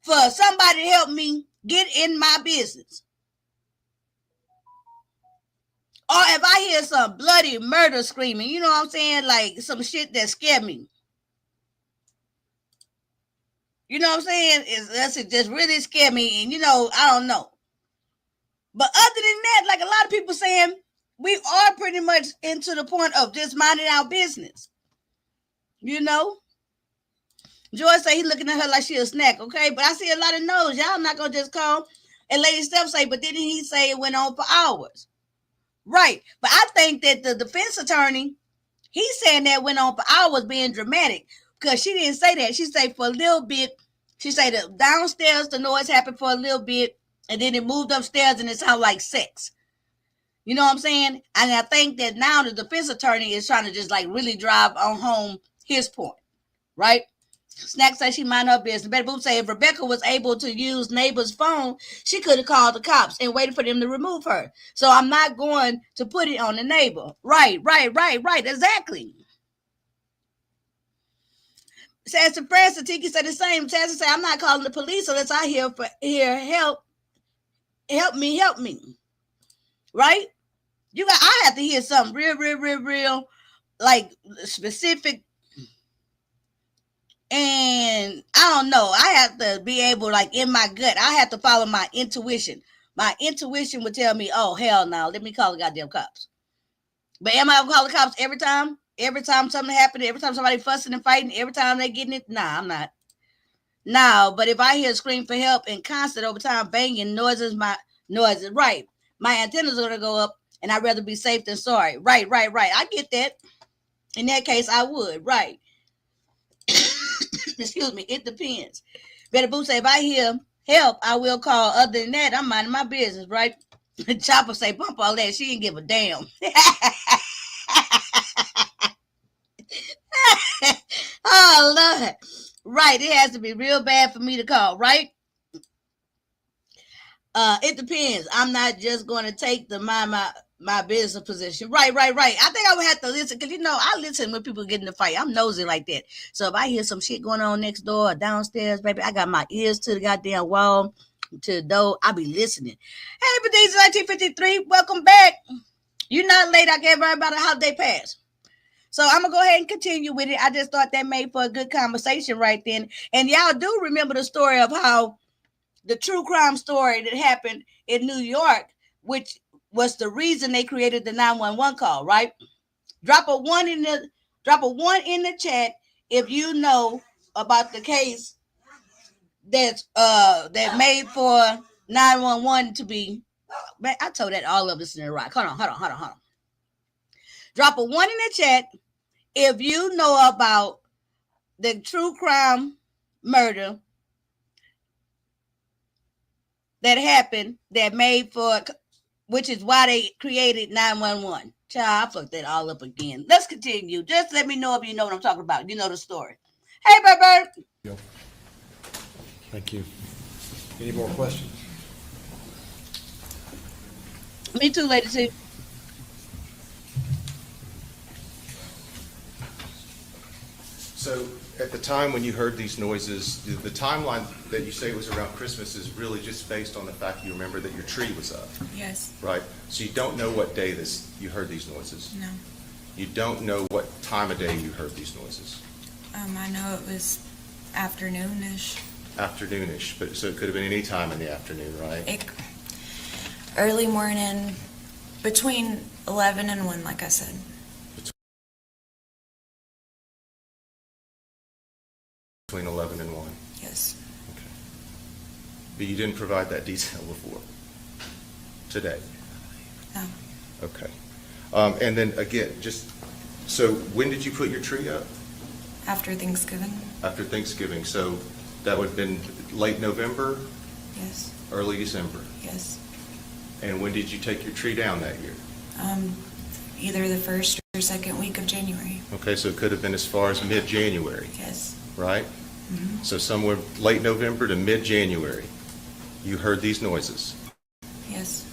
for somebody to help me get in my business. Or if I hear some bloody murder screaming, you know what I'm saying? Like some shit that scared me. You know what I'm saying? That's just really scared me. And, you know, I don't know. But other than that, like a lot of people saying, we are pretty much into the point of just minding our business. You know? Joy say he looking at her like she a snack, okay? But I see a lot of no's. Y'all not going to just call. And Lady Steph say, but didn't he say it went on for hours? Right. But I think that the defense attorney, he's saying that went on for hours being dramatic. Because she didn't say that. She said for a little bit. She said that downstairs the noise happened for a little bit. And then it moved upstairs and it sounded like sex. You know what I'm saying? And I think that now the defense attorney is trying to just like really drive on home his point, right? Snack says she mind her business. Betty Boop say if Rebecca was able to use neighbor's phone, she could have called the cops and waited for them to remove her. So I'm not going to put it on the neighbor. Right. Exactly. Sassy Francis, Tiki said the same. Sassy said, I'm not calling the police unless I hear help. Help me. Right? I have to hear something real, like specific. And I don't know. I have to be able, like in my gut, I have to follow my intuition. My intuition would tell me, oh, hell no, let me call the goddamn cops. But am I going to call the cops every time? Every time something happens, every time somebody fussing and fighting, every time they getting it? Nah, I'm not. No, but if I hear a scream for help and constant over time banging noises, right. My antennas are going to go up. And I'd rather be safe than sorry. Right. I get that. In that case, I would. Right. Excuse me. It depends. Betty Boo say, if I hear help, I will call. Other than that, I'm minding my business. Right. Chopper say, bump all that. She didn't give a damn. Oh, Lord. Right. It has to be real bad for me to call. Right. It depends. I'm not just going to take the my business position. Right. I think I would have to listen because, you know, I listen when people get in the fight. I'm nosy like that. So if I hear some shit going on next door or downstairs, baby, I got my ears to the goddamn wall. to know I be listening. Hey, but these 1953, welcome back. You're not late. I gave everybody a holiday pass. So I'm gonna go ahead and continue with it. I just thought that made for a good conversation right then. And y'all do remember the story of how the true crime story that happened in New York, which was the reason they created the 911 call, right? Drop a one in the chat if you know about the case that made for 911 to be. Man, I told that all of us in the rock. Hold on. Drop a one in the chat if you know about the true crime murder that happened that made for, which is why they created 911. Child, I fucked that all up again. Let's continue. Just let me know if you know what I'm talking about. You know the story. Hey, Bert. Thank you. Any more questions? Me too, Lady T. So at the time when you heard these noises, the timeline that you say was around Christmas is really just based on the fact you remember that your tree was up, Yes. right? So you don't know what day you heard these noises. No. You don't know what time of day you heard these noises. I know it was afternoonish. Afternoonish, but so it could have been any time in the afternoon, right? Early morning, between 11 and 1, like I said. Between 11 and 1. Yes. Okay. But you didn't provide that detail before today. No. Okay. And then again, so when did you put your tree up? After Thanksgiving. After Thanksgiving. So that would have been late November, Yes. early December. Yes. And when did you take your tree down that year? Either the first or second week of January. Okay, so it could have been as far as mid-January, Yes. right? Mm-hmm. So somewhere late November to mid-January, you heard these noises. Yes.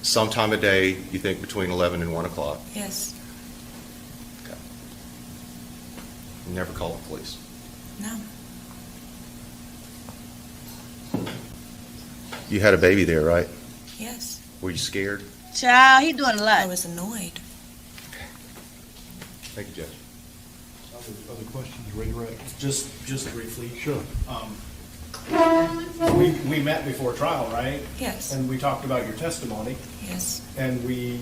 Sometime of day, you think between 11 and 1 o'clock. Yes. Okay. You never called the police. No. You had a baby there, right? Yes. Were you scared? Child, he doing a I lot. was annoyed. Thank you, Judge. Other questions, redirect? Just briefly. Sure. We met before trial, right? Yes. And we talked about your testimony, Yes. and we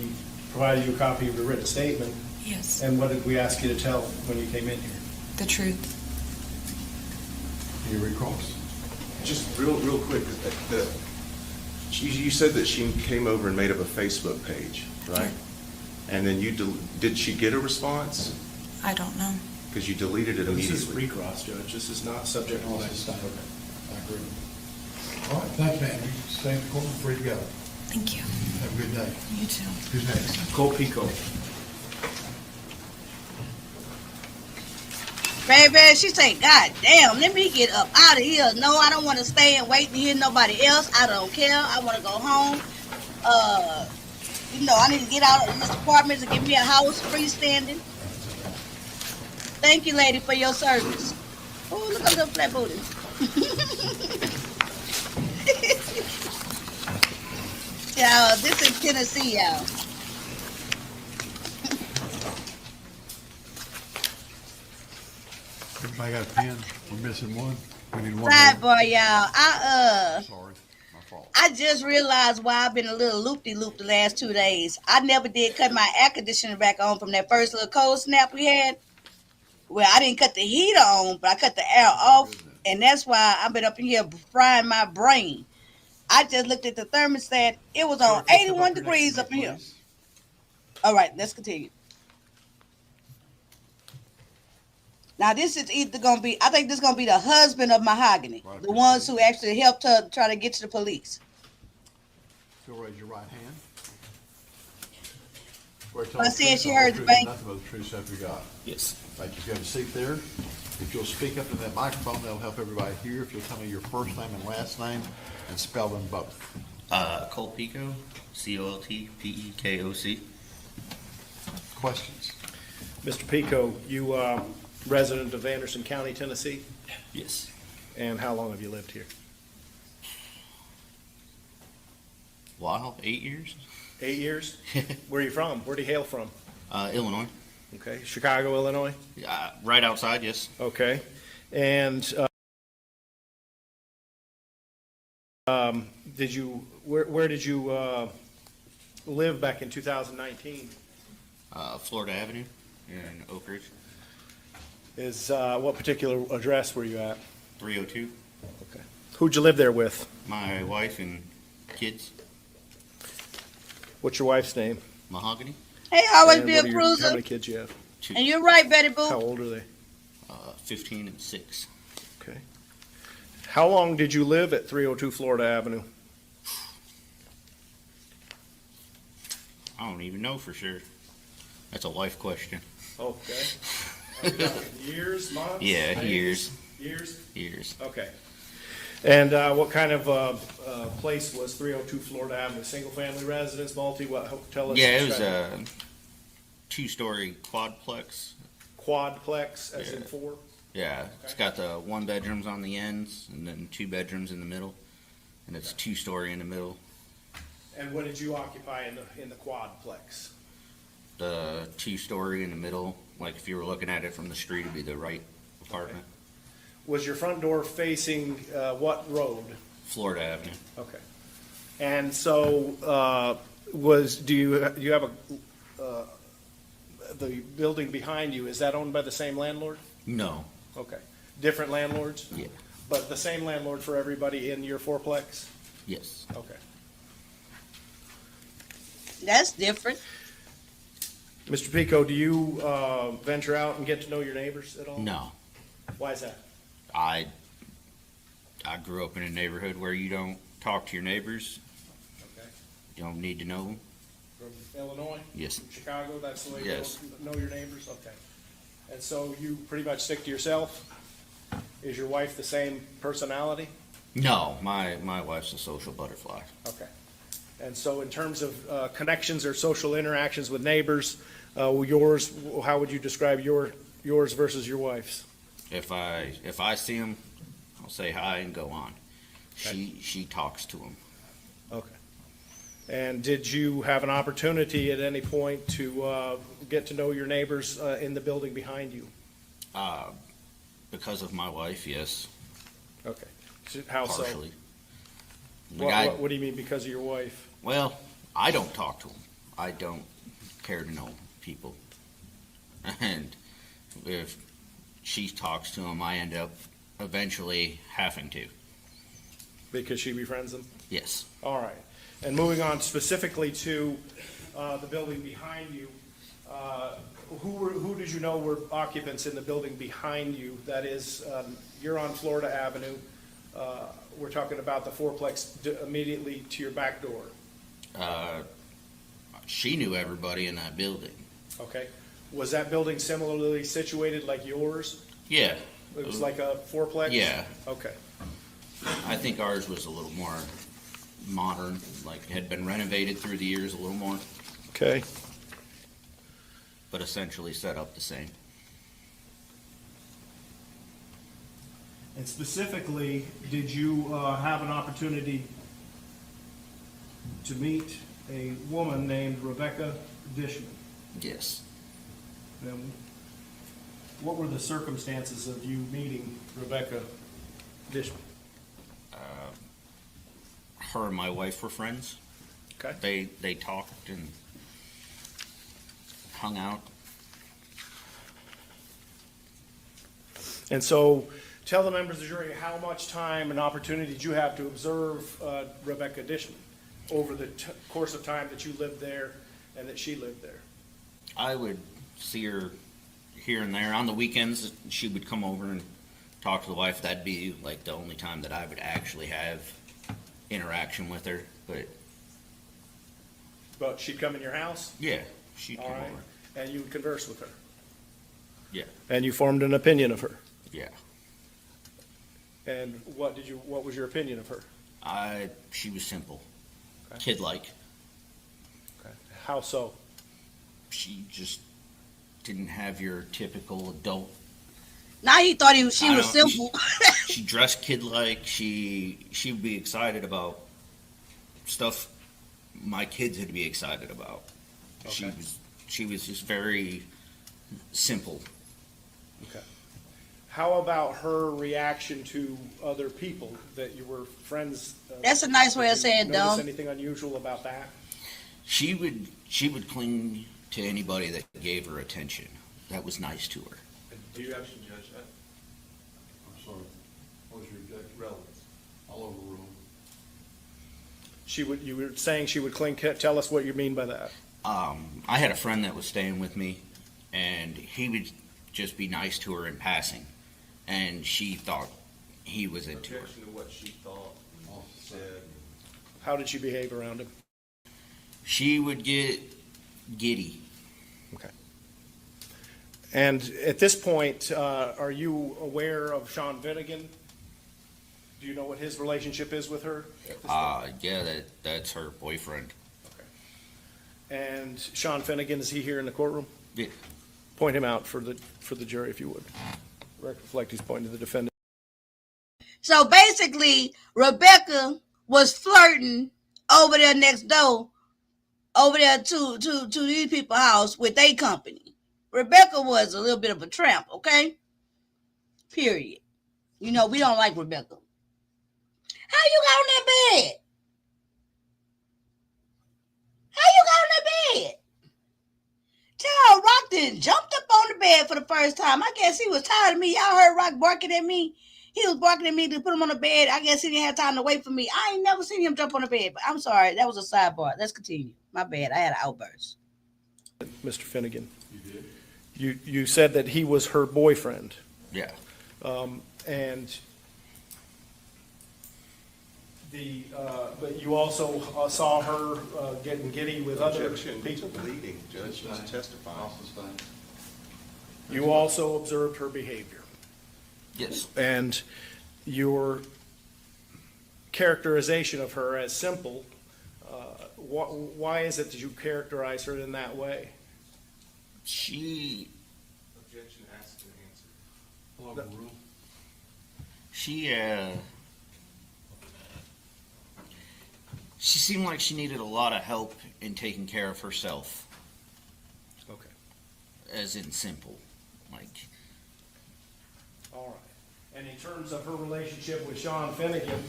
provided you a copy of the written statement. Yes. And what did we ask you to tell when you came in here? The truth. You recross? Just real quick, you said that she came over and made up a Facebook page, right? And then did she get a response? I don't know. Because you deleted it This is immediately. recross, Judge. This is not subject to All this. that stuff. I agree. All right, thanks, man. You can stay in the corner, free to go. Thank you. Have a good day. You too. Who's next? Cole Pico. Baby, she said, God damn, let me get up out of here. No, I don't want to stay and wait to hear nobody else. I don't care. I want to go home. I need to get out of this apartment and give me a house freestanding. Thank you, lady, for your service. Oh, look at the flat booty. Y'all, this is Tennessee, y'all. Everybody got a pen? We're missing one. We need one more. Sidebar, y'all. Sorry, my fault. I just realized why I've been a little loop-de-loop the last 2 days. I never did cut my air conditioner back on from that first little cold snap we had. Well, I didn't cut the heater on, but I cut the air off, and that's why I've been up in here frying my brain. I just looked at the thermostat. It was on 81 degrees up in here. All right, let's continue. Now, this is either going to be, I think this is going to be the husband of Mahogany, Right. the ones who actually helped her try to get to the police. Still raise your right hand. I said she heard the bank. Nothing but the true stuff you got. Yes. Thank you. If you have a seat there, if you'll speak up in that microphone, that'll help everybody hear. If you'll tell me your first name and last name and spell them both. Colt Pico, COLTPEKOC. Questions? Mr. Pico, you resident of Anderson County, Tennessee? Yes. And how long have you lived here? Wow, 8 years? 8 years? Where are you from? Where do you hail from? Illinois. Okay, Chicago, Illinois? Right outside, yes. Okay. And where did you live back in 2019? Florida Avenue in Oak Ridge, Is what particular address were you at? 302. Okay. Who'd you live there with? My wife and kids, What's your wife's name? Mahogany. Hey, always And be what a are your- How cruiser. many kids you have? And you're right, Betty Boo. How old are they? 15 and 6. Okay. How long did you live at 302 Florida Avenue? I don't even know for sure. That's a wife question. Okay. Years, months? Yeah, days? years. Years? Years. Okay. And what kind of place was 302 Florida Avenue? Single-family residence, multi, what, tell us. Yeah, it was describe a 2-story quadplex. Quadplex, as in Yeah. 4? Yeah, it's got the 1 bedrooms on the ends and then 2 bedrooms in the middle, and it's 2-story in the middle. And what did you occupy in the quadplex? The 2-story in the middle, like if you were looking at it from the street, it'd be the right apartment. Was your front door facing what road? Florida Avenue. Okay. And so, do you have the building behind you, is that owned by the same landlord? No. Okay. Different landlords? Yeah. But the same landlord for everybody in your fourplex? Yes. Okay. That's different. Mr. Pico, do you venture out and get to know your neighbors at all? No. Why is that? I grew up in a neighborhood where you don't talk to your neighbors. Okay. You don't need to know them. From Illinois? Yes. From Chicago, that's the way Yes. you know your neighbors? Okay. And so you pretty much stick to yourself? Is your wife the same personality? No, my wife's a social butterfly. Okay. And so in terms of connections or social interactions with neighbors, yours, how would you describe yours versus your wife's? If I see them, I'll say hi and go on. Okay. She talks to them. Okay. And did you have an opportunity at any point to get to know your neighbors in the building behind you? Because of my wife, yes, Okay. So how so? partially. Like I- What do you mean because of your wife? Well, I don't talk to them. I don't care to know people. And if she talks to them, I end up eventually having to. Because she befriends them? Yes. All right. And moving on specifically to the building behind you, who did you know were occupants in the building behind you? That is, you're on Florida Avenue. We're talking about the fourplex immediately to your back door. She knew everybody in that building. Okay. Was that building similarly situated like yours? Yeah. It was like a fourplex? Yeah. Okay. I think ours was a little more modern, like had been renovated through the years a little more, Okay. but essentially set up the same. And specifically, did you have an opportunity to meet a woman named Rebecca Dishman? Yes. And what were the circumstances of you meeting Rebecca Dishman? Her and my wife were friends. Okay. They talked and hung out. And so, tell the members of the jury how much time and opportunity did you have to observe Rebecca Dishman over the course of time that you lived there and that she lived there? I would see her here and there. On the weekends, she would come over and talk to the wife. That'd be like the only time that I would actually have interaction with her. But she'd come in your house? Yeah, she'd All come right. over. And you would converse with her? Yeah. And you formed an opinion of her? Yeah. And what was your opinion of her? She was simple. Okay. Kid-like. Okay. How so? She just didn't have your typical adult. Now he thought she I was don't- simple. She dressed kid-like. She would be excited about stuff my kids would be excited about. Okay. She was just very simple. Okay. How about her reaction to other people that you were friends? That's a nice way of did you saying notice dumb. anything unusual about that? She would cling to anybody that gave her attention. That was nice to her. Do you actually judge that? I'm sorry. What was your objection? Relevance. All over the room. You were saying she would cling. Tell us what you mean by that. I had a friend that was staying with me, and he would just be nice to her in passing, and she thought he was into her. Objection to what she thought and said. How did she behave around him? She would get giddy. Okay. And at this point, are you aware of Sean Finnegan? Do you know what his relationship is with her? At this point? Yeah, that's her boyfriend. And Sean Finnegan, is he here in the courtroom? Yeah. Point him out for the jury, if you would. Reflect he's pointing to the defendant. So basically, Rebecca was flirting over there next door, over there to these people's house with their company. Rebecca was a little bit of a tramp, okay? Period. You know, we don't like Rebecca. How you got on that bed? How you got on that bed? Child, Rock then jumped up on the bed for the first time. I guess he was tired of me. Y'all heard Rock barking at me. He was barking at me to put him on the bed. I guess he didn't have time to wait for me. I ain't never seen him jump on the bed, but I'm sorry. That was a sidebar. Let's continue. My bad. I had an outburst. Mr. Finnegan, You did? you said that he was her boyfriend. Yeah. And but you also saw her getting giddy with other Objection. people. Bleeding, Judge. She's testifying. I'll sustain. You also observed her behavior. Yes. And your characterization of her as simple, why is it that you characterize her in that way? She Objection asked and answered. All over the room. she seemed like she needed a lot of help in taking care of herself, Okay. as in simple. Like, All right. And in terms of her relationship with Sean Finnegan,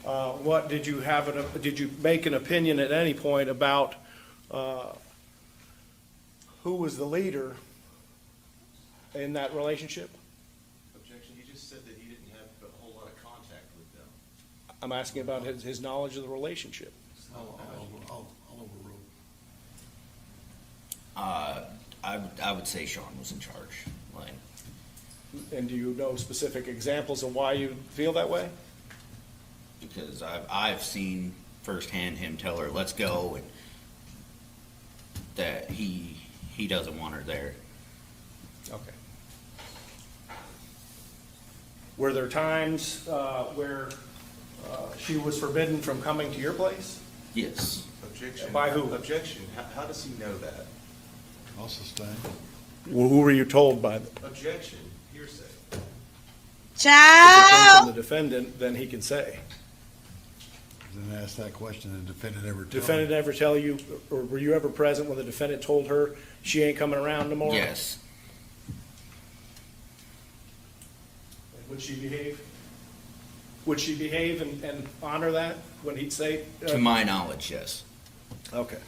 what did you have? Did you make an opinion at any point about who was the leader in that relationship? Objection. He just said that he didn't have a whole lot of contact with them. I'm asking about his knowledge of the relationship. All over the room. I would say Sean was in charge. Like, And do you know specific examples of why you feel that way? because I've seen firsthand him tell her, "Let's go," and that he doesn't want her there. Okay. Were there times where she was forbidden from coming to your place? Yes. Objection. By who? Objection. How does he know that? I'll sustain. Well, who were you told by them? Objection. Hearsay. If it came Child! from the defendant, then he can say. Then ask that question, and the defendant ever tell me? Defendant ever tell you, or were you ever present when the defendant told her she ain't coming around no more? Yes. Would she behave? Would she behave and honor that when he'd say? To my knowledge, yes. Okay.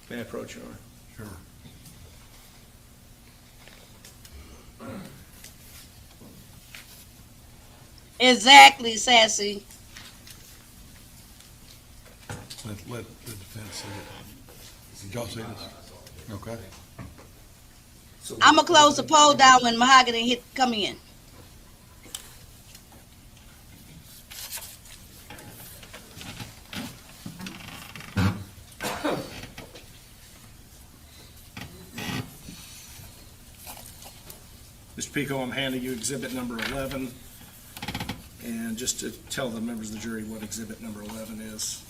May I approach you? Sure. Exactly, Sassy. Let the defense see it. Did y'all see this? Okay. I'm going to close the poll down when Mahogany come in. Mr. Pico, I'm handing you exhibit number 11. And just to tell the members of the jury what exhibit number 11 is.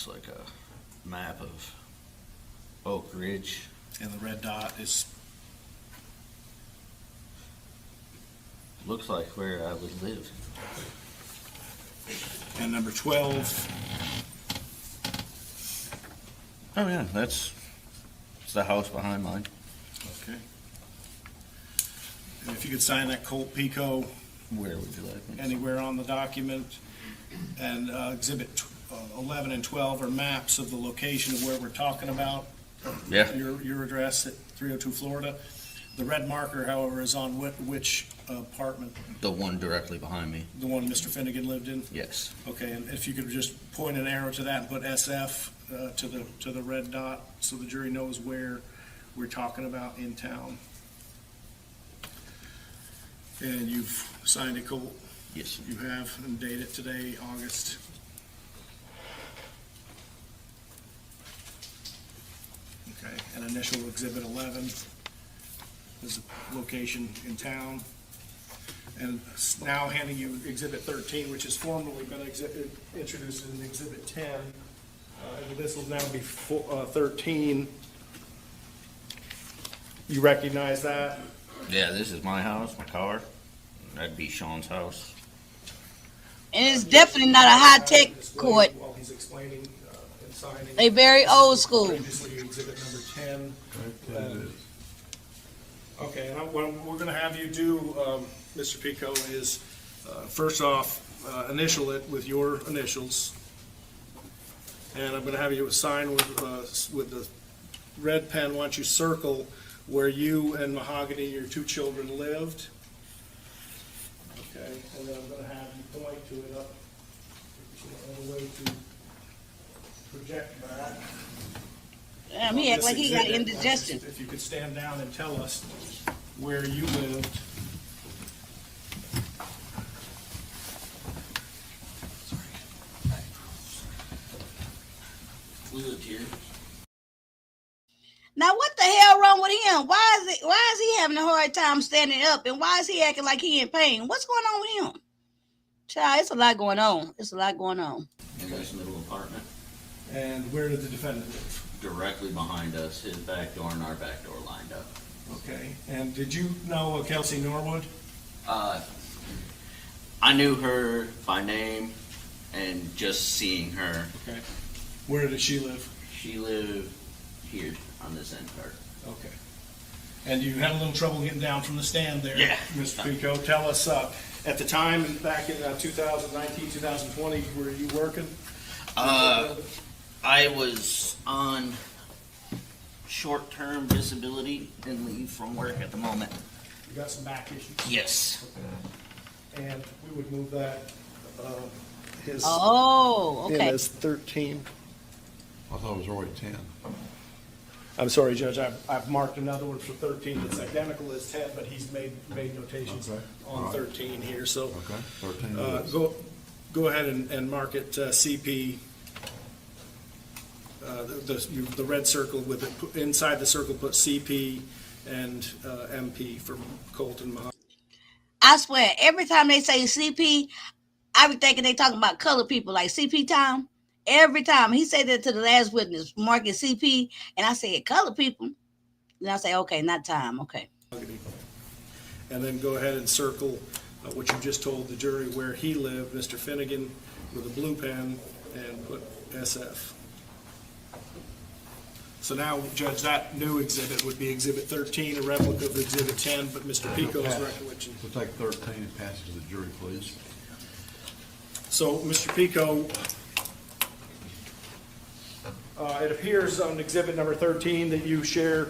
Looks like a map of Oak Ridge. And the red dot is, Looks like where I would live. and number 12, Oh yeah, it's the house behind mine. okay. And if you could sign that Colt Pico Where would you like me to? anywhere on the document. And exhibit 11 and 12 are maps of the location of where we're talking about. Yeah. Your address at 302 Florida. The red marker, however, is on which apartment? The one directly behind me. The one Mr. Finnegan lived in? Yes. Okay, and if you could just point an arrow to that and put SF to the red dot so the jury knows where we're talking about in town. And you've signed it, Colt? Yes. You have, and date it today, August. Okay, and initial exhibit 11 is a location in town. And now handing you exhibit 13, which has formally been introduced in exhibit 10. And this will now be 13. You recognize that? Yeah, this is my house, my car. That'd be Sean's house. And it's definitely not a high-tech court. While he's explaining and signing. They very old school. Previously exhibit number 10. Okay, and what we're gonna have you do, Mr. Pico, is, first off, initial it with your initials. And I'm gonna have you sign with the red pen, once you circle where you and Mahogany, your two children, lived. Okay, and then I'm gonna have you point to it up, a way to project back. Damn, he act like he got This exhibit, indigestion. If you could stand down and tell us where you lived. We lived here. Now what the hell wrong with him? Why is he having a hard time standing up, and why is he acting like he in pain? What's going on with him? Child, it's a lot going on. It's a lot going on. In this little apartment, And where did the defendant live? directly behind us, his back door and our back door lined up. Okay, and did you know Kelsey Norwood? I knew her by name and just seeing her. Okay. Where did she live? She lived here on this end part. Okay. And you had a little trouble getting down from the stand there, Yeah. Mr. Pico. Tell us, at the time, back in 2019, 2020, were you working? I was on short-term disability and leave from work at the moment. You got some back issues? Yes. And we would move that, his, Oh, in okay. as 13. I thought it was already 10. I'm sorry, Judge, I've marked another one for 13 that's identical as 10, but he's made notations Okay. on All right. 13 here, so. Okay, 13 it is. Go ahead and mark it CP, the red circle with it, inside the circle put CP and MP from Colton. I swear, every time they say CP, I be thinking they talking about colored people, like CP time. Every time he said that to the last witness, mark it CP, and I said colored people. And I say, okay, not time. Okay. And then go ahead and circle what you just told the jury where he lived, Mr. Finnegan, with a blue pen, and put SF. So now, Judge, that new exhibit would be Exhibit 13, a replica of Exhibit 10, but Mr. Pico's recollection. We'll take 13 and pass it to the jury, please. So, Mr. Pico, it appears on Exhibit number 13 that you share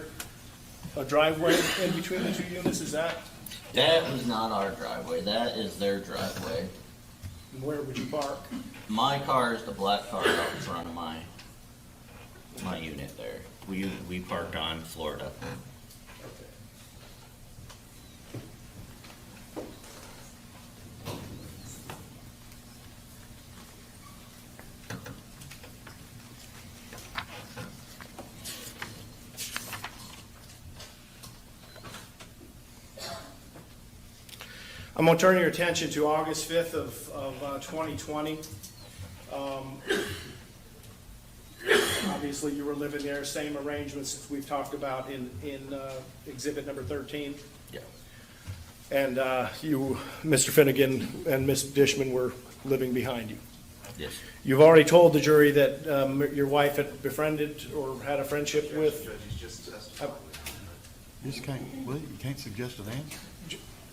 a driveway in between the two units, is that? That is not our driveway. That is their driveway. And where would you park? My car is the black car out in front of my unit there. We parked on Florida. I'm going to turn your attention to August 5th of 2020. Obviously, you were living there, same arrangements we've talked about in exhibit number 13. Yeah. And you, Mr. Finnegan and Ms. Dishman were living behind you. Yes. You've already told the jury that your wife had befriended or had a friendship with. You just can't, well, you can't suggest an answer.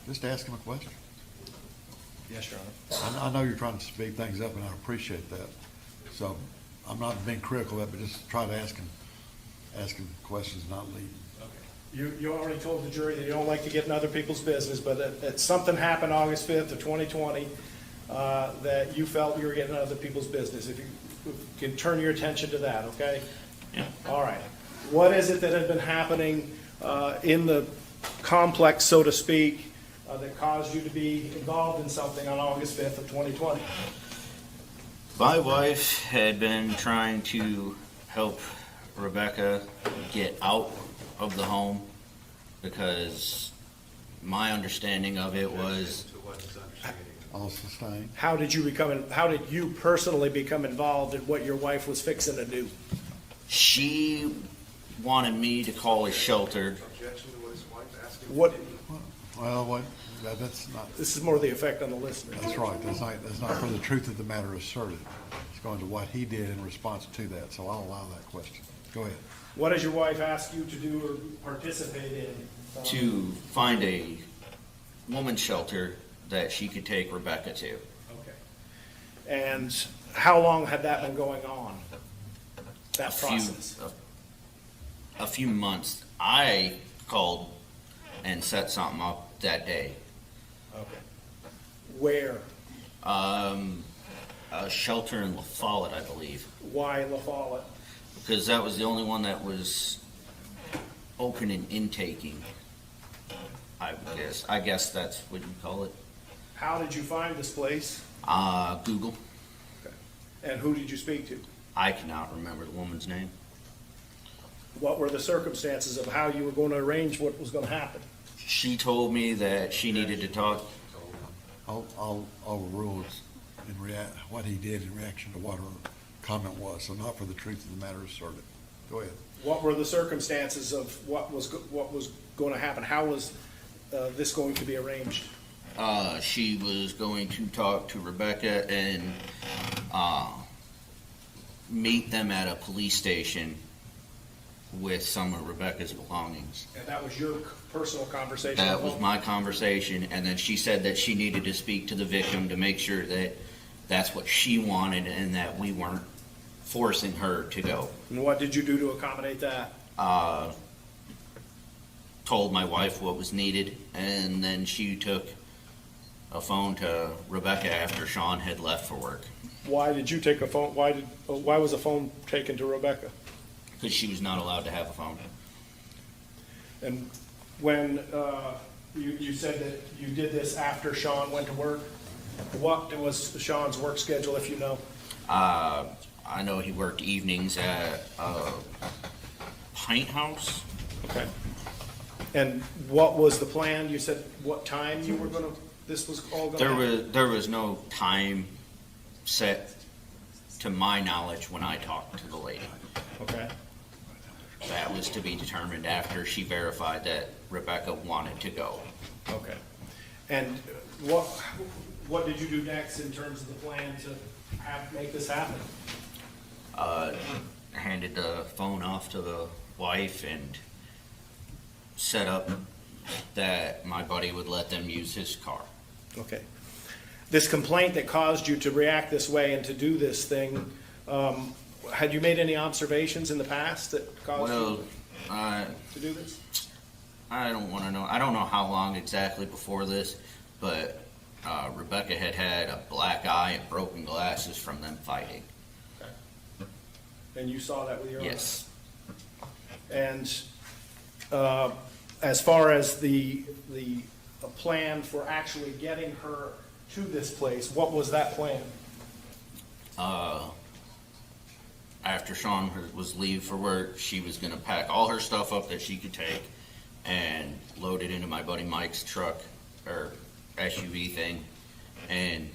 Just ask him a question. Yes, Your Honor. I know you're trying to speed things up, and I appreciate that. So I'm not being critical of it, but just try to ask him questions, not leading. You already told the jury that you don't like to get in other people's business, but that something happened August 5th of 2020 that you felt you were getting in other people's business. If you can turn your attention to that, okay? Yeah. All right. What is it that had been happening in the complex, so to speak, that caused you to be involved in something on August 5th of 2020? My wife had been trying to help Rebecca get out of the home because my understanding of it was All sustained. How did you personally become involved in what your wife was fixing to do? she wanted me to call a shelter. What, Well, what, that's not, this is more the effect on the listener. that's right. That's not for the truth of the matter asserted. It's going to what he did in response to that, so I'll allow that question. Go ahead. What does your wife ask you to do or participate in? To find a woman's shelter that she could take Rebecca to. Okay. And how long had that been going on? That process? A few months. I called and set something up that day. Okay. Where? A shelter in La Follette, I believe, Why La Follette? because that was the only one that was open and intaking. I guess that's what you call it. How did you find this place? Google. And who did you speak to? I cannot remember the woman's name. What were the circumstances of how you were going to arrange what was going to happen? She told me that she needed to talk. I'll overrule what he did in reaction to what her comment was, so not for the truth of the matter asserted. Go ahead. What were the circumstances of what was going to happen? How was this going to be arranged? She was going to talk to Rebecca and meet them at a police station with some of Rebecca's belongings. And that was your personal conversation? That was my conversation, and then she said that she needed to speak to the victim to make sure that that's what she wanted and that we weren't forcing her to go. And what did you do to accommodate that? Told my wife what was needed, and then she took a phone to Rebecca after Sean had left for work. Why did you take a phone? Why was a phone taken to Rebecca? Because she was not allowed to have a phone. And when you said that you did this after Sean went to work, what was Sean's work schedule, if you know? I know he worked evenings at a pint house. Okay. And what was the plan? You said what time you were this was all going to happen? There was no time set to my knowledge when I talked to the lady. Okay. That was to be determined after she verified that Rebecca wanted to go. Okay. And what did you do next in terms of the plan to make this happen? Handed the phone off to the wife and set up that my buddy would let them use his car. Okay. This complaint that caused you to react this way and to do this thing, had you made any observations in the past that caused you to do this? I don't want to know. I don't know how long exactly before this, but Rebecca had had a black eye and broken glasses from them fighting. Okay. And you saw that with your Yes. eyes? And as far as the plan for actually getting her to this place, what was that plan? After Sean was leave for work, she was going to pack all her stuff up that she could take and load it into my buddy Mike's truck or SUV thing, and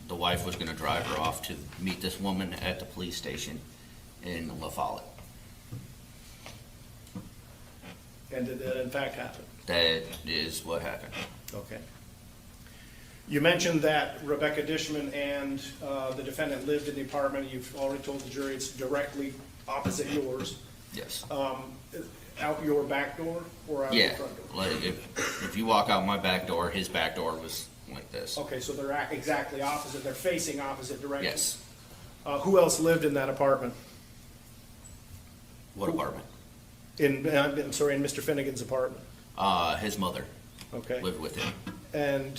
the wife was going to drive her off to meet this woman at the police station in La Follette. And did that in fact happen? That is what happened. Okay. You mentioned that Rebecca Dishman and the defendant lived in the apartment. You've already told the jury it's directly opposite yours. Yes. Out your back door or out your Yeah. front door? Like if you walk out my back door, his back door was like this. Okay, so they're exactly opposite. They're facing opposite directions. Yes. Who else lived in that apartment? What apartment? I'm sorry, in Mr. Finnegan's apartment. His mother Okay. lived with him. And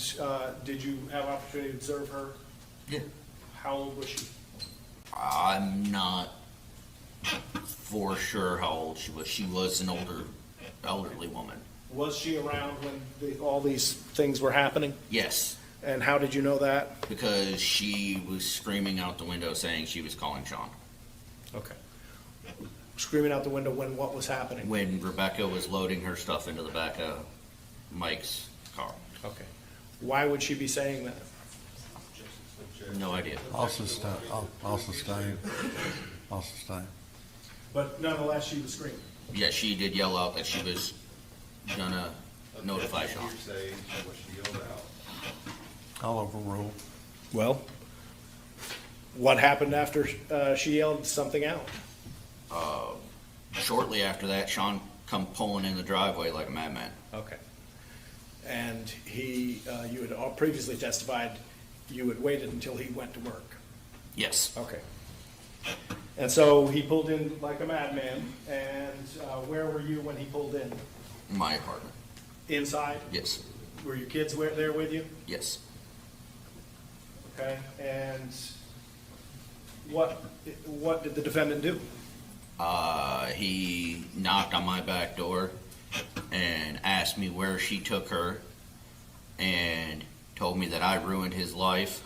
did you have opportunity to observe her? Yeah. How old was she? I'm not for sure how old she was. She was an elderly woman. Was she around when all these things were happening? Yes, And how did you know that? because she was screaming out the window saying she was calling Sean. Okay. Screaming out the window when what was happening? When Rebecca was loading her stuff into the back of Mike's car. Okay. Why would she be saying that? No idea. I'll sustain. But nonetheless, she was screaming. Yeah, she did yell out that she was gonna notify Sean. I'll overrule. Well, what happened after she yelled something out? Shortly after that, Sean come pulling in the driveway like a madman. Okay. And you had previously testified you had waited until he went to work. Yes. Okay. And so he pulled in like a madman, and where were you when he pulled in? My apartment. Inside? Yes. Were your kids there with you? Yes. Okay. And what did the defendant do? He knocked on my back door and asked me where she took her and told me that I ruined his life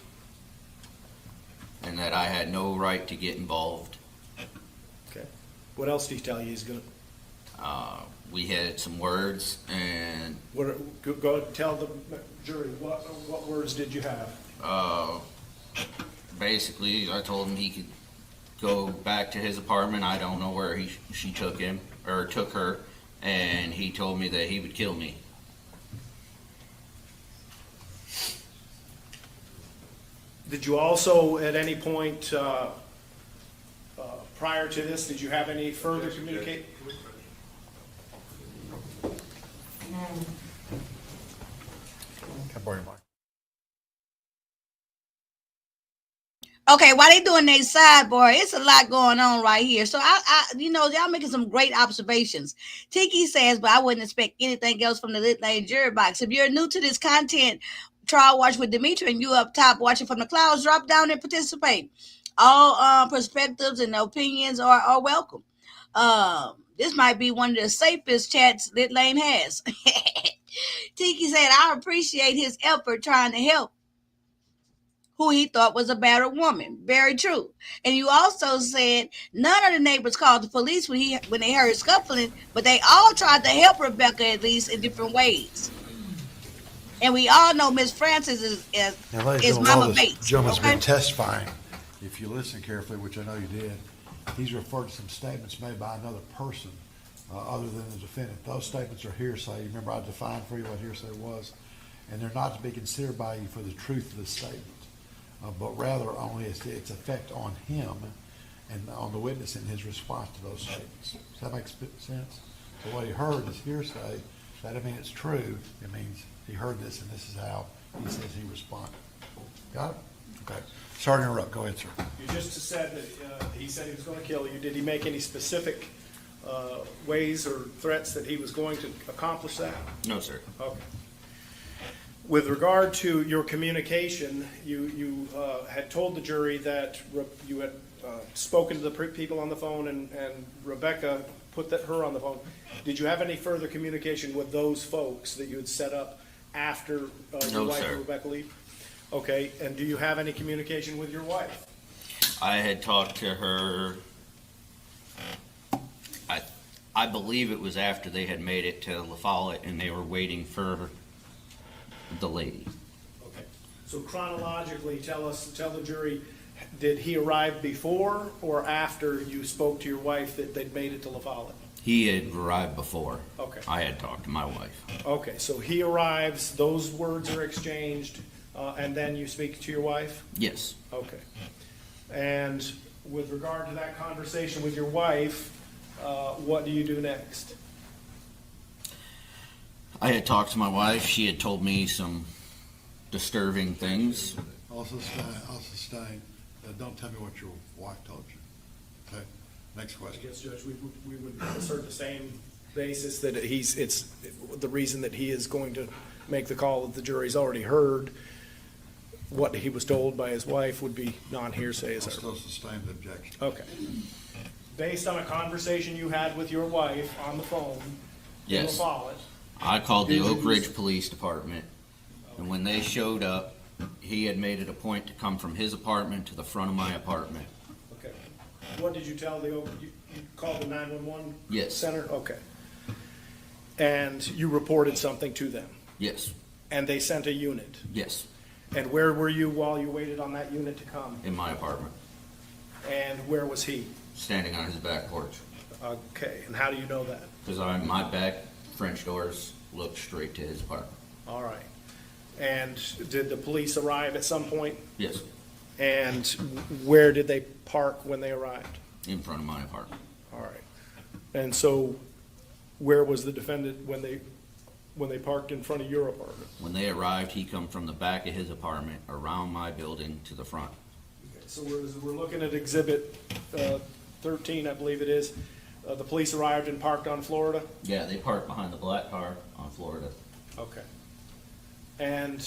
and that I had no right to get involved. Okay. What else did he tell you he's going to? We had some words and Go tell the jury, what words did you have? basically I told him he could go back to his apartment. I don't know where she took him or took her, and he told me that he would kill me. Did you also, at any point prior to this, did you have any further communicate? Can I borrow your mic? Okay, while they doing their sidebar, it's a lot going on right here. So y'all making some great observations. Tiki says, but I wouldn't expect anything else from the Lit Lane jury box. If you're new to this content, Trial Watch with Demetra, and you up top watching from the clouds, drop down and participate. All perspectives and opinions are welcome. This might be one of the safest chats Lit Lane has. Tiki said, I appreciate his effort trying to help who he thought was a battered woman. Very true. And you also said none of the neighbors called the police when they heard scuffling, but they all tried to help Rebecca, at least in different ways. And we all know Miss Francis is Mama Bates. The gentleman's Okay? been testifying. If you listen carefully, which I know you did, he's referred to some statements made by another person other than the defendant. Those statements are hearsay. Remember, I defined for you what hearsay was, and they're not to be considered by you for the truth of the statement. But rather only its effect on him and on the witness in his response to those statements. Does that make sense? So what he heard is hearsay. That doesn't mean it's true. It means he heard this and this is how he says he responded. Got it? Okay. Sorry to interrupt. Go ahead, sir. You just said that he said he was going to kill you. Did he make any specific ways or threats that he was going to accomplish that? No, sir. Okay. With regard to your communication, you had told the jury that you had spoken to the people on the phone and Rebecca put her on the phone. Did you have any further communication with those folks that you had set up after your No, wife sir. and Rebecca leave? Okay, and do you have any communication with your wife? I had talked to her, I believe it was after they had made it to La Follette and they were waiting for the lady. Okay. So chronologically, tell the jury Did he arrive before or after you spoke to your wife that they'd made it to La Follette? He had arrived before. Okay. I had talked to my wife. Okay, so he arrives, those words are exchanged, and then you speak to your wife? Yes. Okay. And with regard to that conversation with your wife, what do you do next? I had talked to my wife. She had told me some disturbing things. Also staying, don't tell me what your wife told you. Okay, next I question. guess, Judge, we would assert the same basis that it's the reason that he is going to make the call that the jury's already heard. What he was told by his wife would be non-hearsay, I'll is still that? sustain the objection. Okay. Based on a conversation you had with your wife on the phone in La Yes. Follette, I called the Did you Oak Ridge use- Police Department, and when they showed up, he had made it a point to come from his apartment to the front of my apartment. okay. What did you tell you called the 911 Yes. center? Okay. And you reported something to them, Yes. and they sent a unit. Yes. And where were you while you waited on that unit to come? In my apartment, And where was he? standing on his back porch. Okay, and how do you know that? Because my back French doors look straight to his apartment. All right. And did the police arrive at some point? Yes. And where did they park when they arrived? In front of my apartment. All right. And so where was the defendant when they parked in front of your apartment? When they arrived, he come from the back of his apartment, around my building to the front. Okay, so we're looking at Exhibit 13, I believe it is. The police arrived and parked on Florida? Yeah, they parked behind the black car on Florida. Okay. And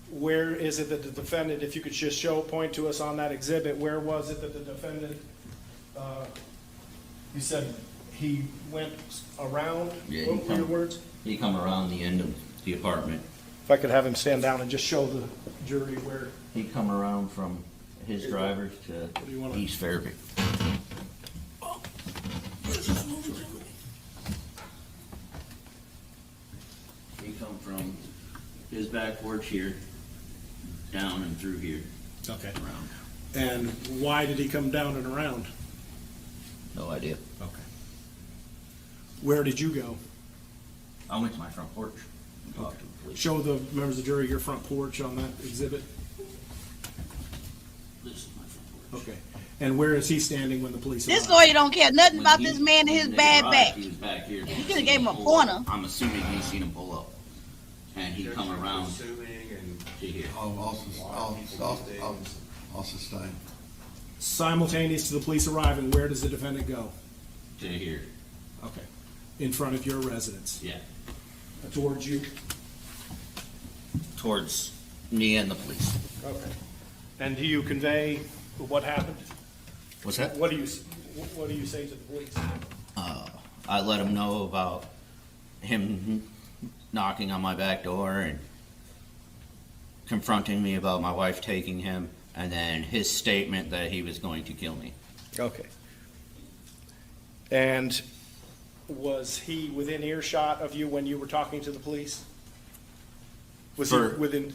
where is it that the defendant, if you could just point to us on that exhibit, where was it that the defendant, you said he went around? Yeah, What were your words? He come around the end of the apartment. If I could have him stand down and just show the jury where. He come around from his drivers do you to wanna- East Fairview. He come from his back porch here, down and through here, Okay. around. And why did he come down and around? No idea. Okay. Where did you go? I went to my front porch and talked to the police. Show the members of the jury your front porch on that exhibit. This is my front porch. Okay. And where is he standing when the police This arrived? lawyer don't care nothing When about he- this man and his when they bad arrived, back. He was back here. You could've gave him a pointer. I'm assuming he seen him pull up. And he come around Assuming and to here. I'll sustain. Simultaneous to the police arriving, where does the defendant go? To here. Okay. In front of your residence? Yeah. Towards you? Towards me and the police. Okay. And do you convey what happened? What's that? What do you say to the police? I let him know about him knocking on my back door and confronting me about my wife taking him, and then his statement that he was going to kill me. Okay. And was he within earshot of you when you were talking to the police? Was he For- within,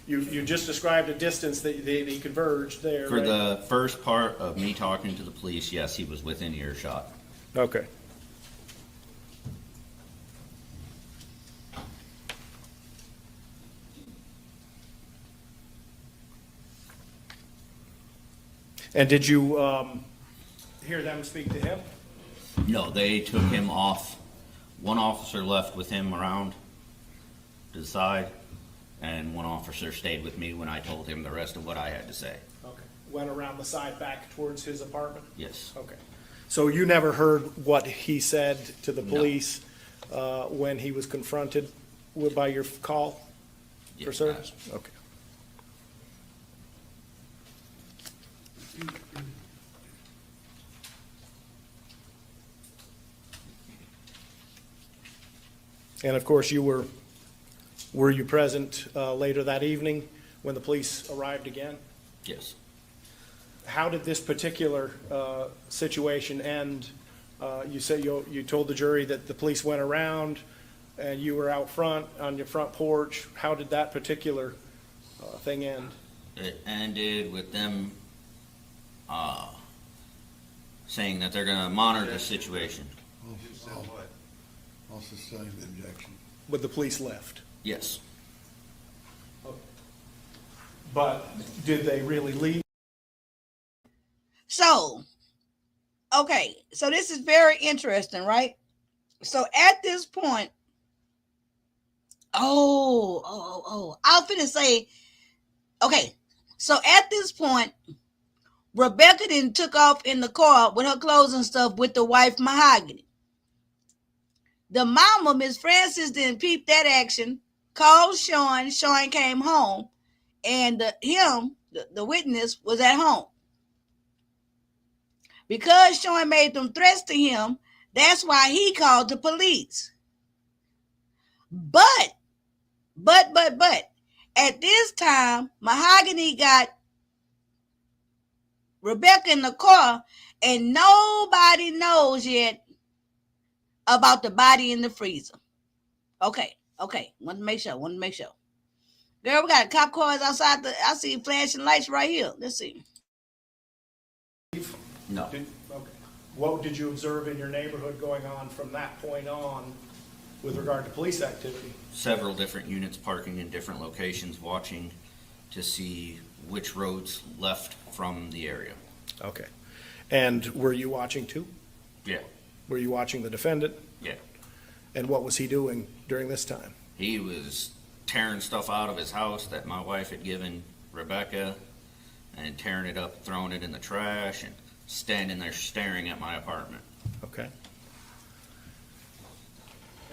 you just described a distance that he converged there, For right? the first part of me talking to the police, yes, he was within earshot. Okay. And did you hear them speak to him? No, they took him off. One officer left with him around to the side, and one officer stayed with me when I told him the rest of what I had to say. Okay. Went around the side back towards his apartment? Yes. Okay. So you never heard what he said to the No. police when he was confronted by your call for Yes, service? Okay. And of course, were you present later that evening when the police arrived again? Yes. How did this particular situation end? You said you told the jury that the police went around and you were out front on your front porch. How did that particular thing end? It ended with them saying that they're going to monitor the situation. I'll sustain the objection. When the police left. Yes. But did they really leave? So, okay, so this is very interesting, right? So at this point, I'll finna say, okay, so at this point, Rebecca then took off in the car with her clothes and stuff with the wife Mahogany. The mama, Miss Francis, didn't peep that action, called Sean. Sean came home, and the witness, was at home. Because Sean made them threats to him, that's why he called the police. But, at this time, Mahogany got Rebecca in the car, and nobody knows yet about the body in the freezer. Okay. Want to make sure. Girl, we got cop cars outside. I see flashing lights right here. Let's see. No. Okay. What did you observe in your neighborhood going on from that point on with regard to police activity? Several different units parking in different locations, watching to see which roads left from the area. Okay. And were you watching too? Yeah. Were you watching the defendant? Yeah. And what was he doing during this time? He was tearing stuff out of his house that my wife had given Rebecca, and tearing it up, throwing it in the trash, and standing there staring at my apartment. Okay.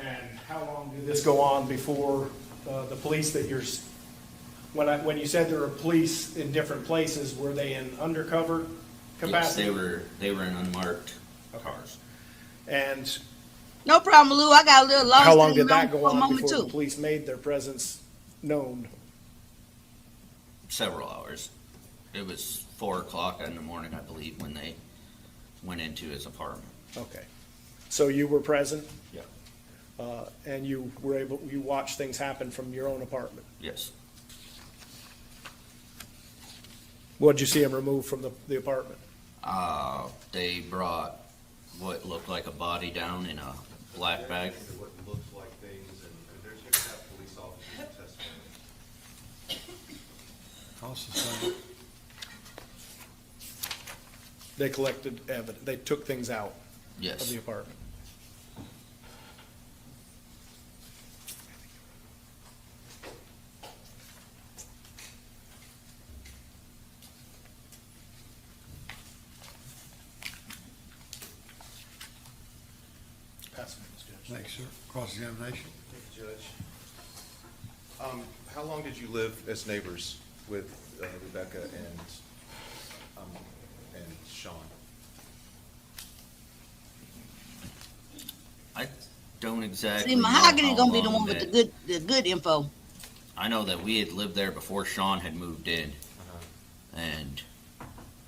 And how long did this go on before the police that you're, when you said there were police in different places, were they in undercover capacity? Yes, they were in unmarked cars. And No problem, Lou. I got a little lost. how long in did the that go for a on moment before too. the police made their presence known? Several hours. It was 4 o'clock in the morning, I believe, when they went into his apartment. Okay. So you were present? Yeah. And you watched things happen from your own apartment? Yes. What did you see him remove from the apartment? They brought what looked like a body down in a black bag. What looks like things, and there's going to have police officers testify. I'll sustain it. They collected evidence, they took things out of Yes. the apartment. Pass me this, Judge. Thanks, sir. Cross-examination. Judge. How long did you live as neighbors with Rebecca and Sean? I don't exactly See, know Mahogany how gonna be the long one with that- the good info. I know that we had lived there before Sean had moved in, and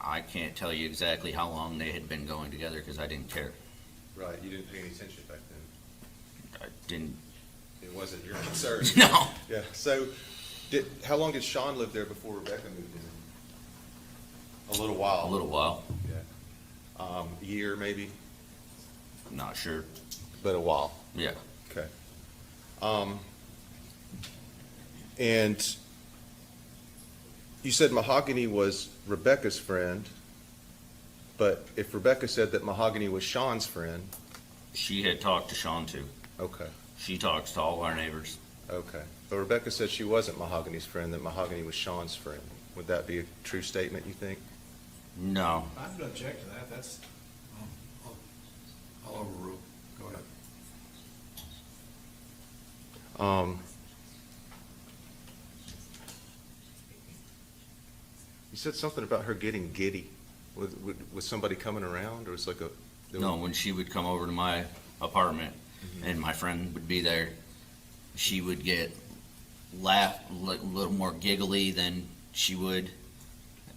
I can't tell you exactly how long they had been going together because I didn't care. Right, you didn't pay any attention back then. I didn't. It wasn't your concern. No. Yeah, so how long did Sean live there before Rebecca moved in? A little while. A little while. Yeah. A year maybe, Not sure. but a while. Yeah. Okay. And you said Mahogany was Rebecca's friend, but if Rebecca said that Mahogany was Sean's friend, She had talked to Sean too. okay, She talks to all our neighbors. okay. But Rebecca said she wasn't Mahogany's friend, that Mahogany was Sean's friend. Would that be a true statement, you think? No. I would object to that, that's. I'll overrule. Go ahead. You said something about her getting giddy. Was somebody coming around, or was like a? No, when she would come over to my apartment and my friend would be there, she would get a little more giggly than she would,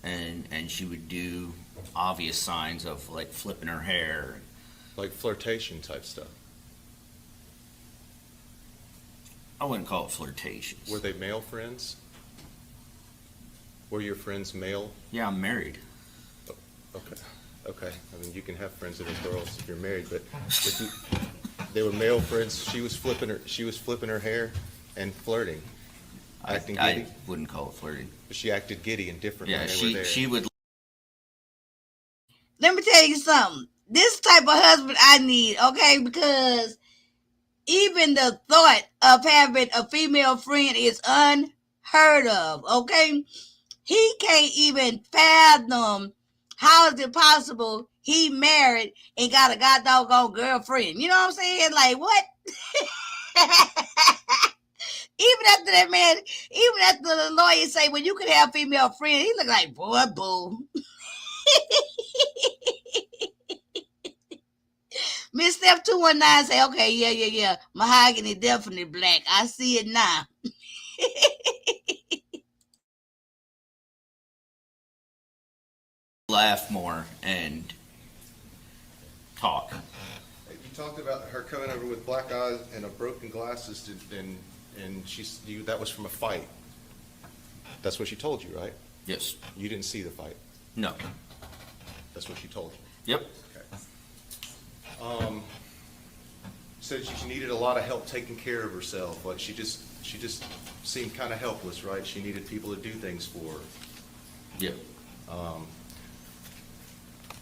and she would do obvious signs of like flipping her hair. Like flirtation type stuff. I wouldn't call it flirtatious. Were they male friends? Were your friends male? Yeah, I'm married. Okay, okay. I mean, you can have friends that are girls if you're married, but if you, they were male friends. She was flipping her hair and flirting, acting I giddy. wouldn't call it flirting. She acted giddy and different Yeah, when they were there. she would. Let me tell you something. This type of husband I need, okay? Because even the thought of having a female friend is unheard of, okay? He can't even fathom how is it possible he married and got a god doggone girlfriend. You know what I'm saying? Like, what? Even after that man, even after the lawyer say, well, you could have female friends, he look like, boy, boo. Miss Steph 219 say, okay, yeah. Mahogany definitely black. I see it now. Laugh more and talk. You talked about her coming over with black eyes and a broken glasses, and that was from a fight. That's what she told you, right? Yes. You didn't see the fight. No. That's what she told you. Yep. Okay. Said she needed a lot of help taking care of herself. Like she just seemed kind of helpless, right? She needed people to do things for her. Yep.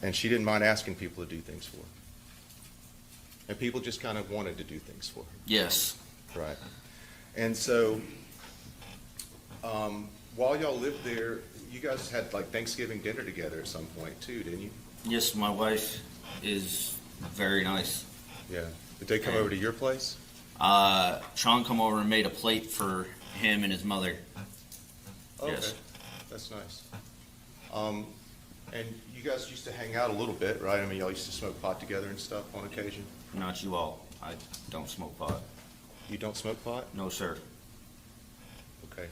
And she didn't mind asking people to do things for her. And people just kind of wanted to do things for her. Yes. Right. And so, while y'all lived there, you guys had like Thanksgiving dinner together at some point too, didn't you? Yes, my wife is very nice. Yeah. Did they come over to your place? Sean come over and made a plate for him and his mother. Okay. Yes. That's nice. And you guys used to hang out a little bit, right? I mean, y'all used to smoke pot together and stuff on occasion? Not you all. I don't smoke pot. You don't smoke pot? No, sir. Okay.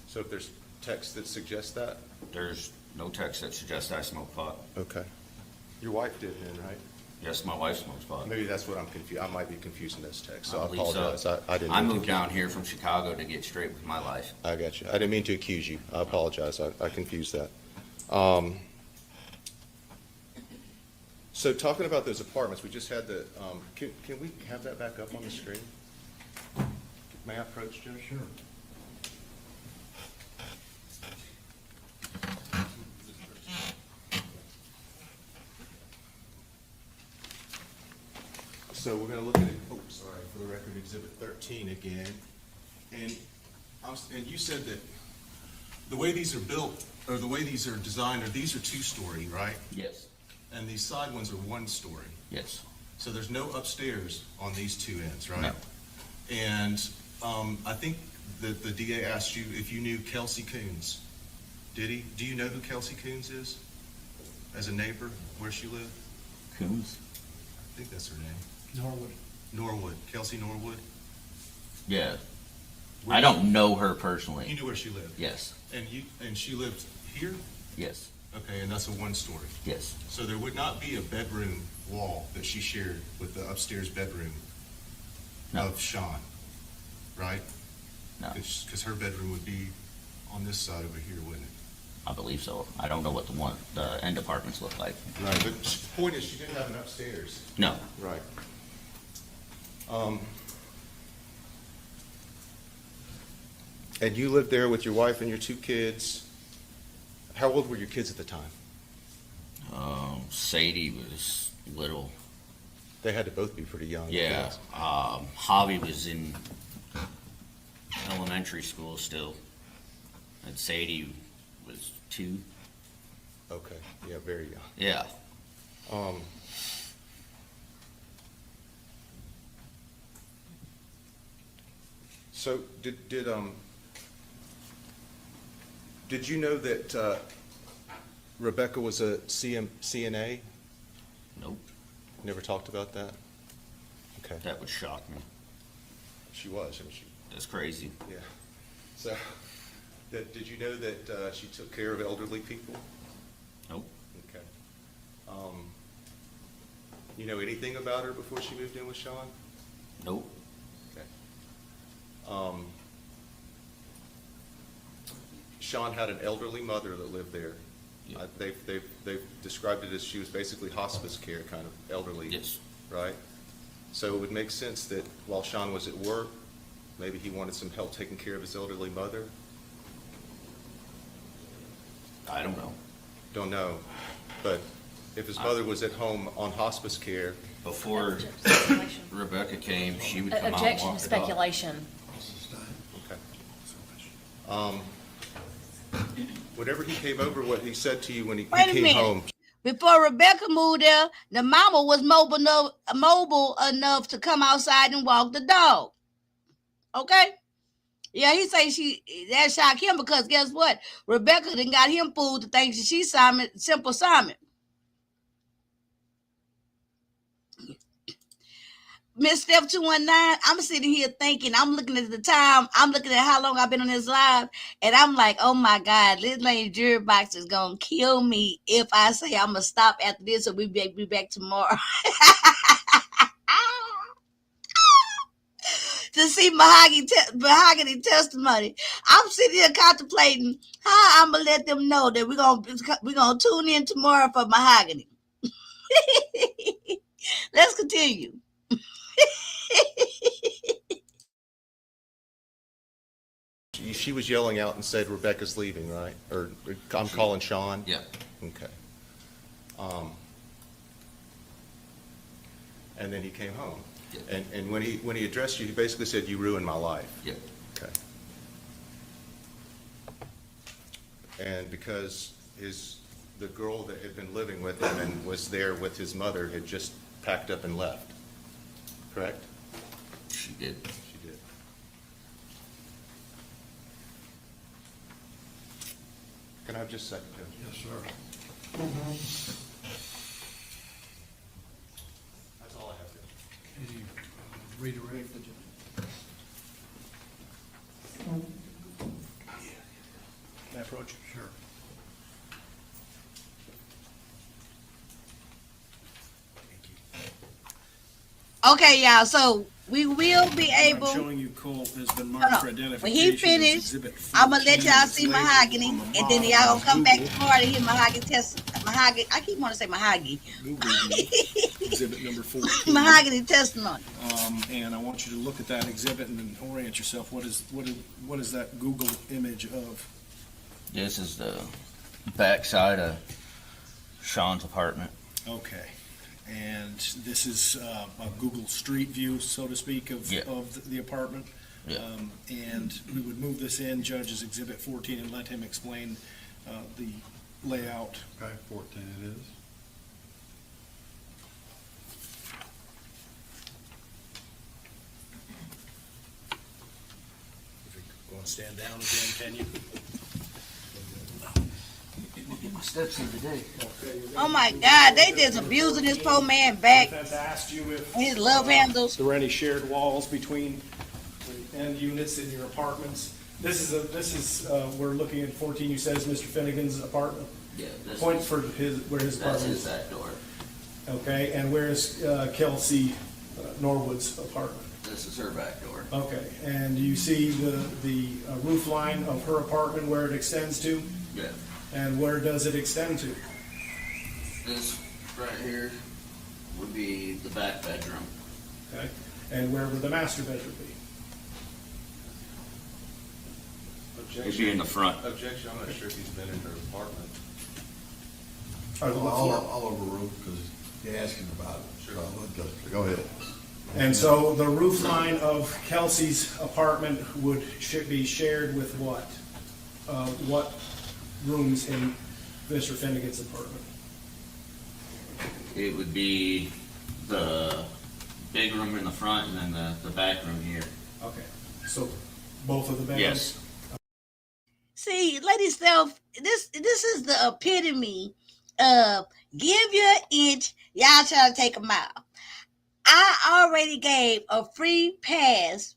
So if there's text that suggests that? There's no text that suggests I smoke pot. Okay. Your wife did then, right? Yes, my wife smokes pot. Maybe that's what I'm confused. I might be confusing those texts, so I believe so. apologize. I didn't I mean to moved accuse down here from Chicago to get straight with my life. I got you. I didn't mean to accuse you. I apologize. I confused that. So talking about those apartments, we just had the, can we have that back up on the screen? May I approach, Joe? Sure. So we're going to look at it, oh, sorry, for the record, Exhibit 13 again. And you said that the way these are built, or the way these are designed, these are two-story, right? Yes. And these side ones are one-story. Yes. So there's no upstairs on these two ends, right? No. And I think that the DA asked you if you knew Kelsey Coons. Did he? Do you know who Kelsey Coons is? As a neighbor, where she lived? Coons? I think that's her name. Norwood. Norwood. Kelsey Norwood. Yeah. Where I you- don't know her You personally. knew where she lived? Yes. And she lived here? Yes. Okay, and that's a one-story. Yes. So there would not be a bedroom wall that she shared with the upstairs bedroom No. of Sean, right? No. Because her bedroom would be on this side over here, wouldn't it? I believe so. I don't know what the end apartments look like. Right, but the point is, she didn't have an upstairs. No. Right. And you lived there with your wife and your two kids. How old were your kids at the time? Sadie was little. They had to both be pretty young. I Yeah. guess. Javi was in elementary school still. And Sadie was 2. Okay, yeah, very young. Yeah. So did you know that Rebecca was a CNA? Nope. Never talked about that? Okay. That would shock me. She was, wasn't she? That's crazy. Yeah. So, did you know that she took care of elderly people? Nope. Okay. You know anything about her before she moved in with Sean? Nope. Okay. Sean had an elderly mother that lived there. Yeah. They've described it as she was basically hospice care, kind of elderly. Yes. Right? So it would make sense that while Sean was at work, maybe he wanted some help taking care of his elderly mother. I don't know. Don't know. But if his mother was at home on hospice care, Before Speculation. Rebecca came, she would come out and Objection walk to the dog. speculation. okay. Whatever he came over, what he said to you when he Wait a came minute. home. Before Rebecca moved there, the mama was mobile enough to come outside and walk the dog. Okay? Yeah, he say that shocked him because guess what? Rebecca done got him fooled to think that she's Simple Simon. Miss Steph 219, I'm sitting here thinking, I'm looking at the time, I'm looking at how long I've been on this live, and I'm like, oh my God, this lady jury box is gonna kill me if I say I'm gonna stop after this, or we'll be back tomorrow. To see mahogany testimony. I'm sitting here contemplating how I'm gonna let them know that we're gonna tune in tomorrow for mahogany. Let's continue. She was yelling out and said Rebecca's leaving, right? Or I'm calling Sean? Yeah. Okay. And then he came home. Yeah. And when he addressed you, he basically said, you ruined my life. Yeah. Okay. And because the girl that had been living with him and was there with his mother had just packed up and left, correct? She did. She did. Can I have just a second, Judge? Yes, sir. That's all I have to. Can you redirect the Can I approach? Sure. Okay, y'all. So we will be I'm able. showing you Colt has been Hold marked on. for When identification. he as finished, Exhibit I'm gonna let 14. y'all It's see labeled mahogany, on the and then bottom y'all of gonna come back Google. tomorrow to hear mahogany. I keep wanting to say mahogany. Google me, exhibit number 14. Mahogany testimony. And I want you to look at that exhibit and then orient yourself. What is that Google image of? This is the backside of Sean's apartment. Okay. And this is a Google Street View, so to speak, of, Yeah. of the apartment. Yeah. And we would move this in, Judge's Exhibit 14, and let him explain the layout. Okay, 14 it is. If you want to stand down again, can you? Get my steps in today. Oh my God, they just abusing this poor man back. Defense asked you if His love handles. there were any shared walls between the end units in your apartments. This is we're looking at 14. You said is Mr. Finnegan's apartment. Yeah. This Point is, for where his that's apartment his is. back door. Okay, and where's Kelsey Norwood's apartment? This is her back door. Okay, and do you see the roof line of her apartment where it extends to? Yeah. And where does it extend to? This right here would be the back bedroom. Okay, and where would the master bedroom be? It'd be in the front. Objection, I'm not sure if he's been in her apartment. Or the All floor? over the roof, because you're asking about it. Sure. So I'll let Jessica- Go ahead. And so the roof line of Kelsey's apartment should be shared with what? What rooms in Mr. Finnegan's apartment? It would be the big room in the front and then the back room here. Okay, so both of the bedrooms? Yes. See, Lady Steph, this is the epitome of give you an inch, y'all try to take a mile. I already gave a free pass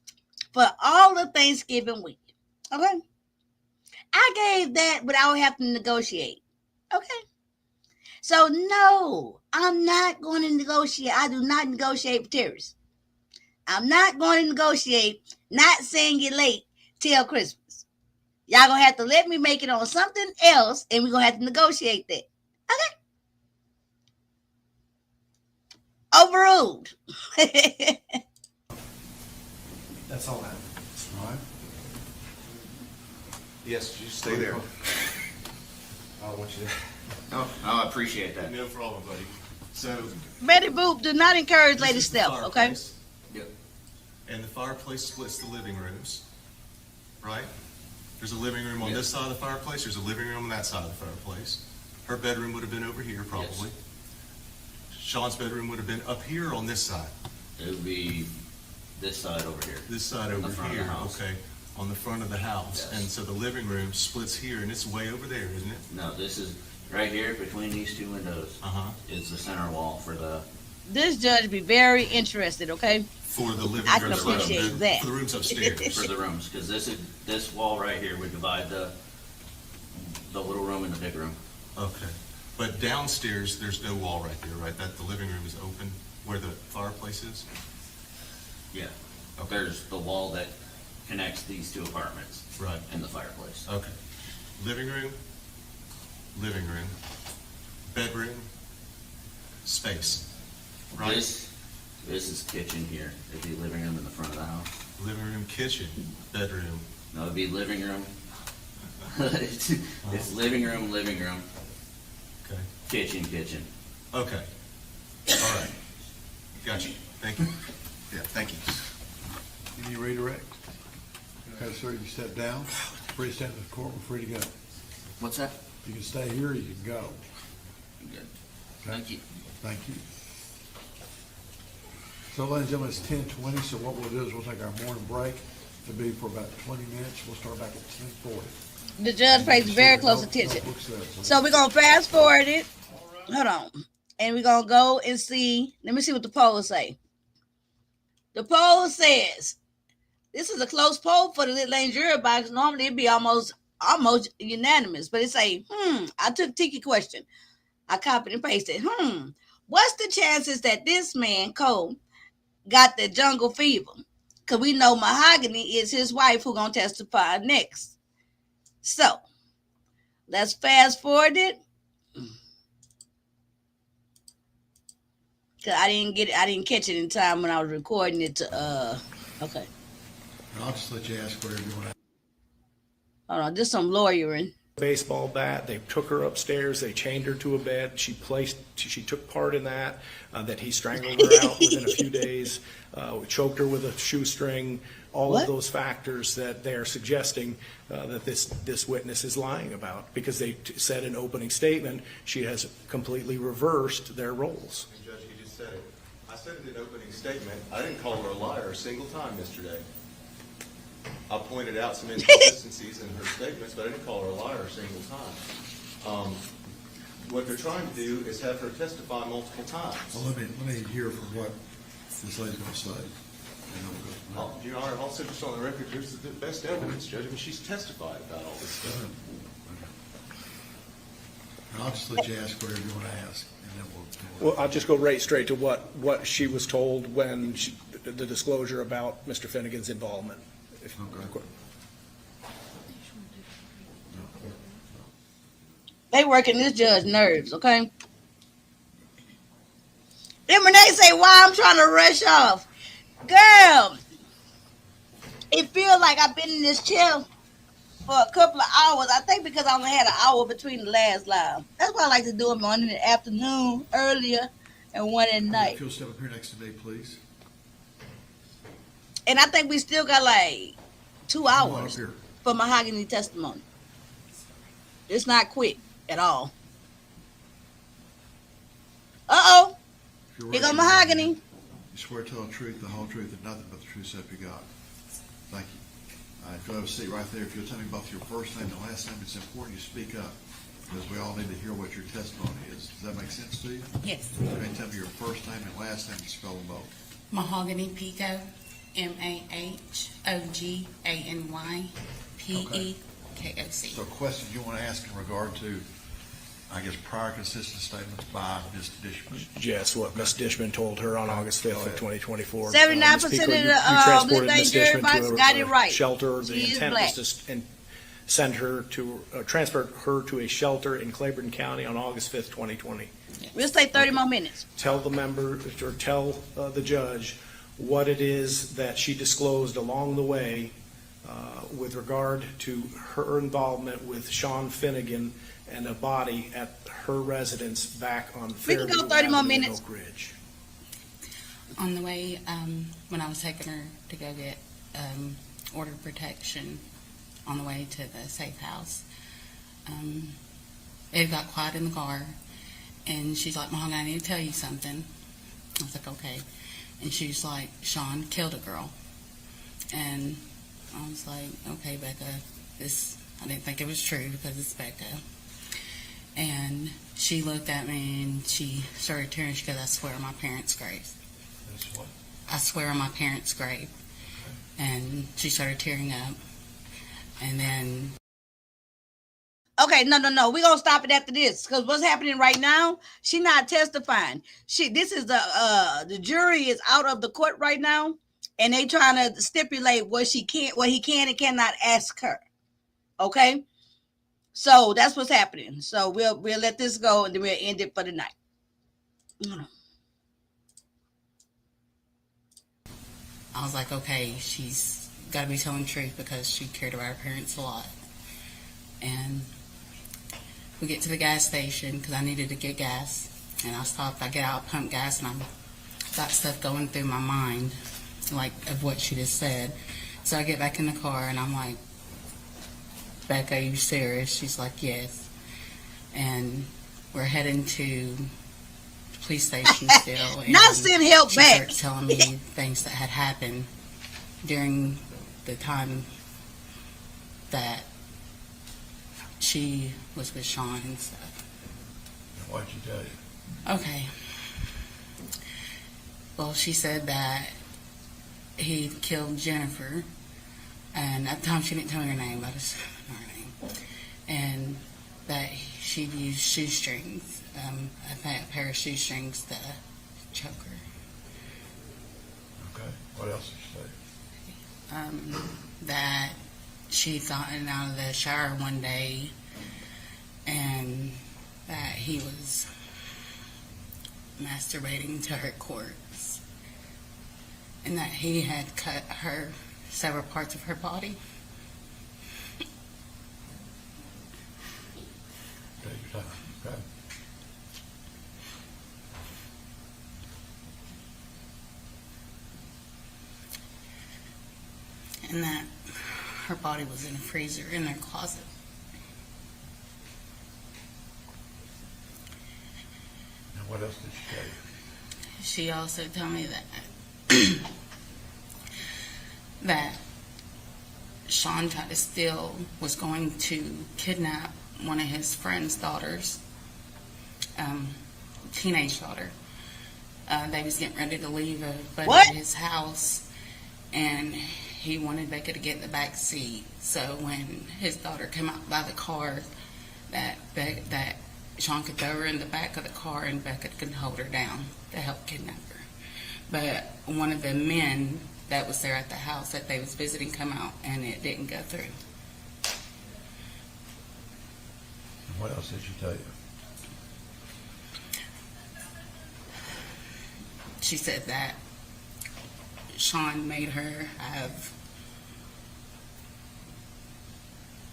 for all of Thanksgiving week. Okay? I gave that without having to negotiate. Okay? So, no, I'm not going to negotiate. I do not negotiate with terrorists. I'm not going to negotiate not saying you're late till Christmas. Y'all gonna have to let me make it on something else, and we're gonna have to negotiate that. Okay. Overruled. That's all I have. All right? Yes, you stay there. I want you to. Oh, I appreciate that. No problem, buddy. So. Betty Boop, do not encourage this Lady is the Steph, okay? fireplace, Yep. And the fireplace splits the living rooms, right? There's a living room on Yes. this side of the fireplace, there's a living room on that side of the fireplace. Her bedroom would have been over here probably. Sean's bedroom would have been up here on this side, It would be this side over here. this side On the over front of the here, house. okay? On the front of the house. Yes. And so the living room splits here and it's way over there, isn't it? No, this is right here between these two windows Uh-huh. is the center wall for the. This judge be very interested, okay? For the living room. I can appreciate that. For the rooms upstairs. For the rooms, because this wall right here would divide the little room and the big room. Okay. But downstairs, there's no wall right there, right? That the living room is open where the fireplace is? Yeah. There's the wall that connects these two apartments Right. and the fireplace. Okay. Living room, bedroom, space, right? This is kitchen here. It'd be living room in the front of the house. Living room, kitchen, bedroom. No, it'd be living room. it's living room, Okay. kitchen. Okay. All right. Got you. Thank you. Yeah, thank you. Any redirect? Okay, sir, you step down. Free to stand in the court. We're free to go. What's that? You can stay here, or you can go. Good. Okay? Thank you. Thank you. So, ladies and gentlemen, it's 10:20, so what we'll do is we'll take our morning break. It'll be for about 20 minutes. We'll start back at 10:40. The judge pays very close attention. So we're gonna fast forward it. Hold on. And we're gonna go and see. Let me see what the poll say. The poll says this is a close poll for the Little Lane jury box. Normally it'd be almost unanimous, but it say, I took Tiki question. I copied and pasted. What's the chances that this man, Cole, got the jungle fever? Because we know Mahogany is his wife who gonna testify next. So let's fast forward it. Cause I didn't catch it in time when I was recording it to okay. I'll just let you ask whatever you want to. Hold on, just some lawyering. Baseball bat. They took her upstairs. They chained her to a bed. She took part in that. That he strangled her out within a few days. Choked her with a shoestring. All What? of those factors that they are suggesting that this witness is lying about, because they said in opening statement she has completely reversed their roles. Judge, you just said it. I said it in opening statement. I didn't call her a liar a single time yesterday. I pointed out some inconsistencies in her statements, but I didn't call her a liar a single time. What they're trying to do is have her testify multiple times. Well, let me hear from what this lady's going to say. And then we'll go from there. Your Honor, also just on the record, here's the best evidence, Judge. I mean, she's testified about all this stuff. And I'll just let you ask whatever you want to ask, and then we'll. Well, I'll just go right straight to what she was told when the disclosure about Mr. Finnegan's involvement. Okay. They working this judge nerves, okay? Then when they say why I'm trying to rush off, girl, it feels like I've been in this chair for a couple of hours. I think because I only had an hour between the last live. That's why I like to do them one in the afternoon, earlier, and one at night. If you'll step up here next to me, please. And I think we still got like 2 Come on up hours here. for Mahogany testimony. It's not quick at all. Uh-oh. If you're Here ready, go Mahogany. You swear to tell the truth, the whole truth, and nothing but the truth, so help you God. Thank you. If you'll have a seat right there, if you'll tell me both your first name and last name, it's important you speak up, because we all need to hear what your testimony is. Does that make sense to you? Yes. Okay, tell me your first name and last name and spell them both. Mahogany Pico, MAHOGANY, So questions you want to ask in regard to, I guess, prior consistent statements by Ms. Dishman? Yes, what Ms. Dishman told her on August 5th of ahead. 2024. 79% Ms. Pico, of the you transported Little Lane Ms. jury Dishman box to got it right. shelter. She The is intent black. was to transferred her to a shelter in Claiborne County on August 5th, 2020. We'll say 30 more minutes. Tell the member, or tell the judge what it is that she disclosed along the way with regard to her involvement with Sean Finnegan and a body at her residence back on We can Fairview go 30 more Avenue in minutes. Oak Ridge. On the way, when I was taking her to go get order protection on the way to the safe house, it got quiet in the car, and she's like, "Mom, I need to tell you something." I was like, "Okay." And she's like, "Sean killed a girl." And I was like, "Okay, Becca, I didn't think it was true because it's Becca." And she looked at me and she started tearing. She goes, "I swear on my parents' grave. That's what? I swear on my parents' grave." And she started tearing up. And then Okay, no. We're gonna stop it after this because what's happening right now, she's not testifying. This is the jury is out of the court right now, and they trying to stipulate what he can and cannot ask her. Okay, so that's what's happening. So we'll let this go and then we'll end it for the night. I was like, okay, she's got to be telling the truth because she cared about her parents a lot. And we get to the gas station because I needed to get gas. And I stopped, I get out, pump gas, and I've got stuff going through my mind, like, of what she just said. So I get back in the car, and I'm like, "Becca, are you serious?" She's like, "Yes." And we're heading to the police station still. And Not send help she back. started telling me things that had happened during the time that she was with Sean and stuff. What'd she tell you? Okay. Well, she said that he killed Jennifer, and at the time she didn't tell me her name, but I just know her name, and that she'd used shoestrings, a pair of shoestrings to choke her. Okay. What else did she say? That she'd gotten out of the shower one day and that he was masturbating to her corpse, and that he had cut her several parts of her body. Take your time. Okay. And that her body was in a freezer in their closet. And what else did she tell you? She also told me that that Sean tried to steal, was going to kidnap one of his friend's daughters, teenage daughter. They was getting ready to leave a buddy What? at his house, and he wanted Becca to get in the back seat. So when his daughter came out by the car, that Sean could throw her in the back of the car and Becca could hold her down to help kidnap her. But one of the men that was there at the house that they was visiting come out, and it didn't go through. And what else did she tell you? She said that Sean made her have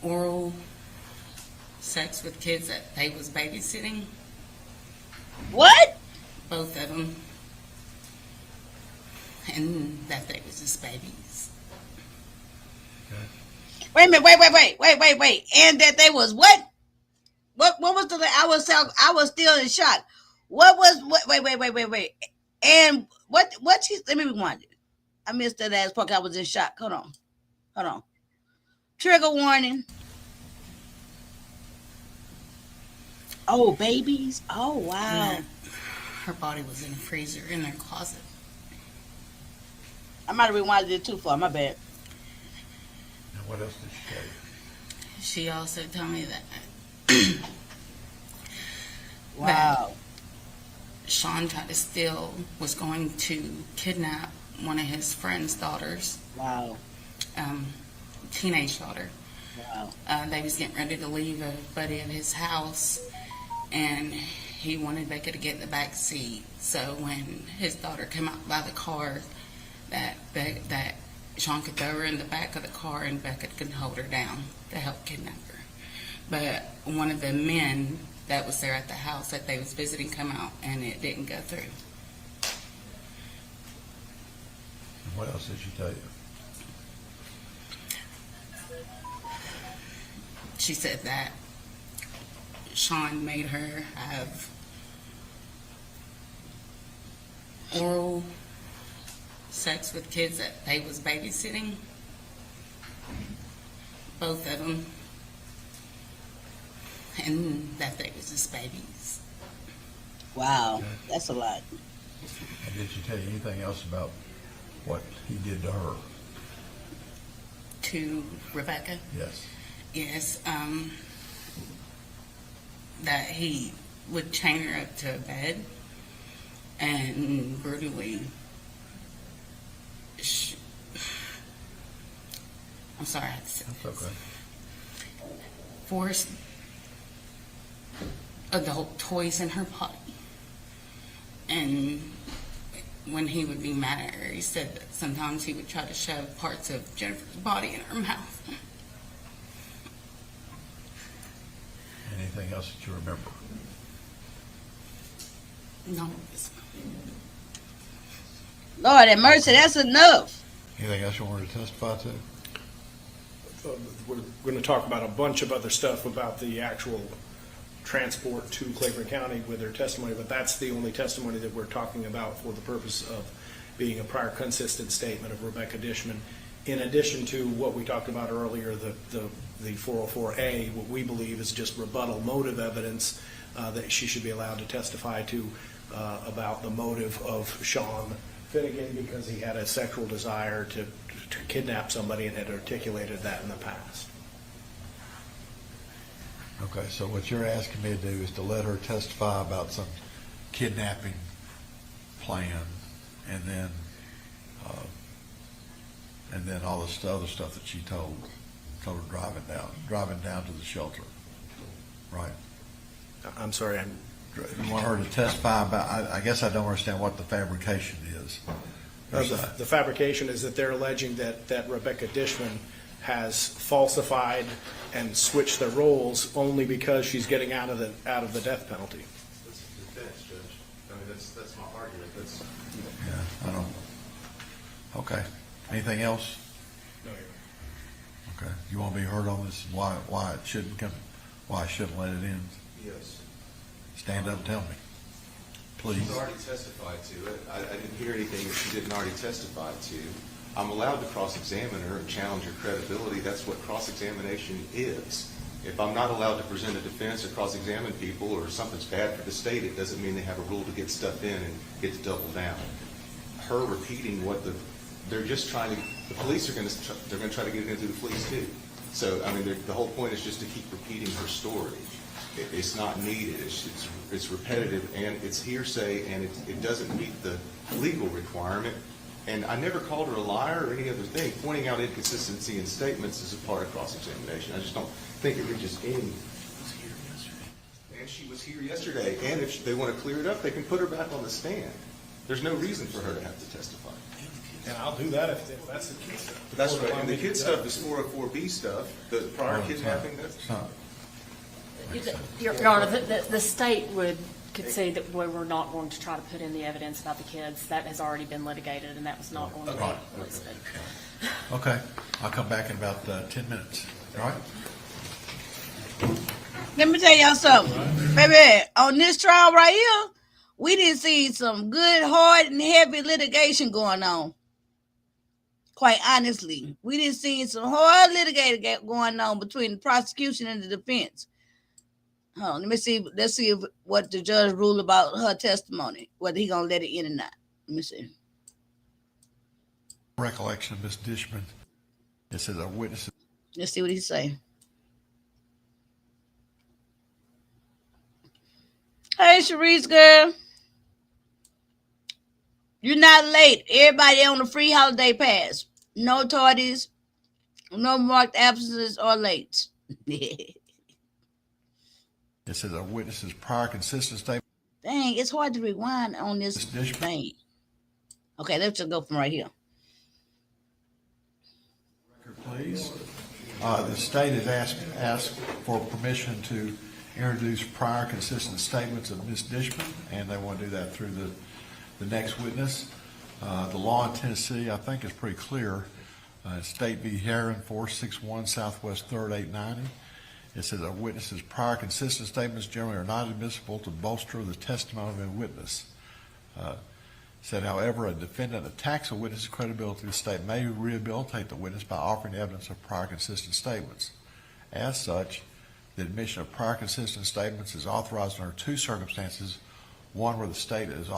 oral sex with kids that they was babysitting, What? both of them, and that they was just babies. Okay. Wait a minute. Wait. And that they was what? What was the? I was still in shock. What? Wait. And what she? Let me rewind it. I missed that last part. I was in shock. Hold on. Trigger warning. Oh, babies. Oh, wow. And that her body was in a freezer in their closet. I might have rewinded it too far. My bad. And what else did she tell you? She also told me that Wow. Sean tried to steal, was going to kidnap one of his friend's daughters, Wow. teenage daughter. They was getting ready to leave a buddy of his house, and he wanted Becca to get in the back seat. So when his daughter came out by the car, that Sean could throw her in the back of the car and Becca could hold her down to help kidnap her. But one of the men that was there at the house that they was visiting come out, and it didn't go through. What else did she tell you? She said that Sean made her have oral sex with kids that they was babysitting, both of them, and that they was just babies. Wow, that's a lot. And did she tell you anything else about what he did to her? To Rebecca? Yes. Yes, that he would chain her up to a bed and brutally I'm sorry, I had to say That's okay. force adult toys in her body. And when he would be mad at her, he said that sometimes he would try to shove parts of Jennifer's body in her mouth. Anything else that you remember? No. Lord have mercy, that's enough. Anything else you wanted to testify to? We're going to talk about a bunch of other stuff about the actual transport to Claiborne County with their testimony, but that's the only testimony that we're talking about for the purpose of being a prior consistent statement of Rebecca Dishman. In addition to what we talked about earlier, the 404A, what we believe is just rebuttal motive evidence that she should be allowed to testify to about the motive of Sean Finnegan because he had a sexual desire to kidnap somebody and had articulated that in the past. Okay, so what you're asking me to do is to let her testify about some kidnapping plan, and then all this other stuff that she told her driving down to the shelter, right? I'm sorry, You want her to testify about, I guess I don't understand what the fabrication is. the fabrication is that they're alleging that Rebecca Dishman has falsified and switched their roles only because she's getting out of the death penalty. That's defense, Judge. I mean, that's my argument. That's. Yeah, I don't. Okay. Anything else? No, Okay. You want to be heard on this? Why it shouldn't come? Why I shouldn't let it in? Yes. Stand up and tell me, please. She's already testified to it. I didn't hear anything that she didn't already testify to. I'm allowed to cross-examine her and challenge her credibility. That's what cross-examination is. If I'm not allowed to present a defense or cross-examine people or something's bad for the state, it doesn't mean they have a rule to get stuff in and get to double down. Her repeating they're just trying to, the police they're going to try to get it into the police too. So, I mean, the whole point is just to keep repeating her story. It's not needed. It's repetitive and it's hearsay and it doesn't meet the legal requirement. And I never called her a liar or any other thing. Pointing out inconsistency in statements is a part of cross-examination. I just don't think it reaches any. And she was here yesterday. And if they want to clear it up, they can put her back on the stand. There's no reason for her to have to testify. and I'll do that if that's the case. That's right. And the kid stuff is 404B stuff. The prior kidnapping, that's. Your Honor, the state could say that we were not going to try to put in the evidence about the kids. That has already been litigated, and that was not going to Right. be listed. Okay. I'll come back in about 10 minutes. All right. Let me tell y'all something. Baby, on this trial right here, we didn't see some good, hard, and heavy litigation going on. Quite honestly, we didn't see some hard litigation going on between the prosecution and the defense. Hold on, let me see. Let's see what the judge ruled about her testimony, whether he gonna let it in or not. Let me see. Recollection of Miss Dishman. It says our witnesses. Let's see what he say. Hey, Sharice, girl. You're not late. Everybody on the free holiday pass. No tardies. No marked absences or late. It says a witness's prior consistent statement. Dang, it's hard to rewind on this Ms. Dishman. thing. Okay, let's just go from right here. Please. The state has asked for permission to introduce prior consistent statements of Ms. Dishman, and they want to do that through the next witness. The law in Tennessee, I think, is pretty clear. State v. Heron, 461 Southwest 3rd, 890. It says a witness's prior consistent statements generally are not admissible to bolster the testimony of a witness. Said, however, a defendant attacks a witness's credibility, the state may rehabilitate the witness by offering evidence of prior consistent statements. As such, the admission of prior consistent statements is authorized under two circumstances: one where the statement is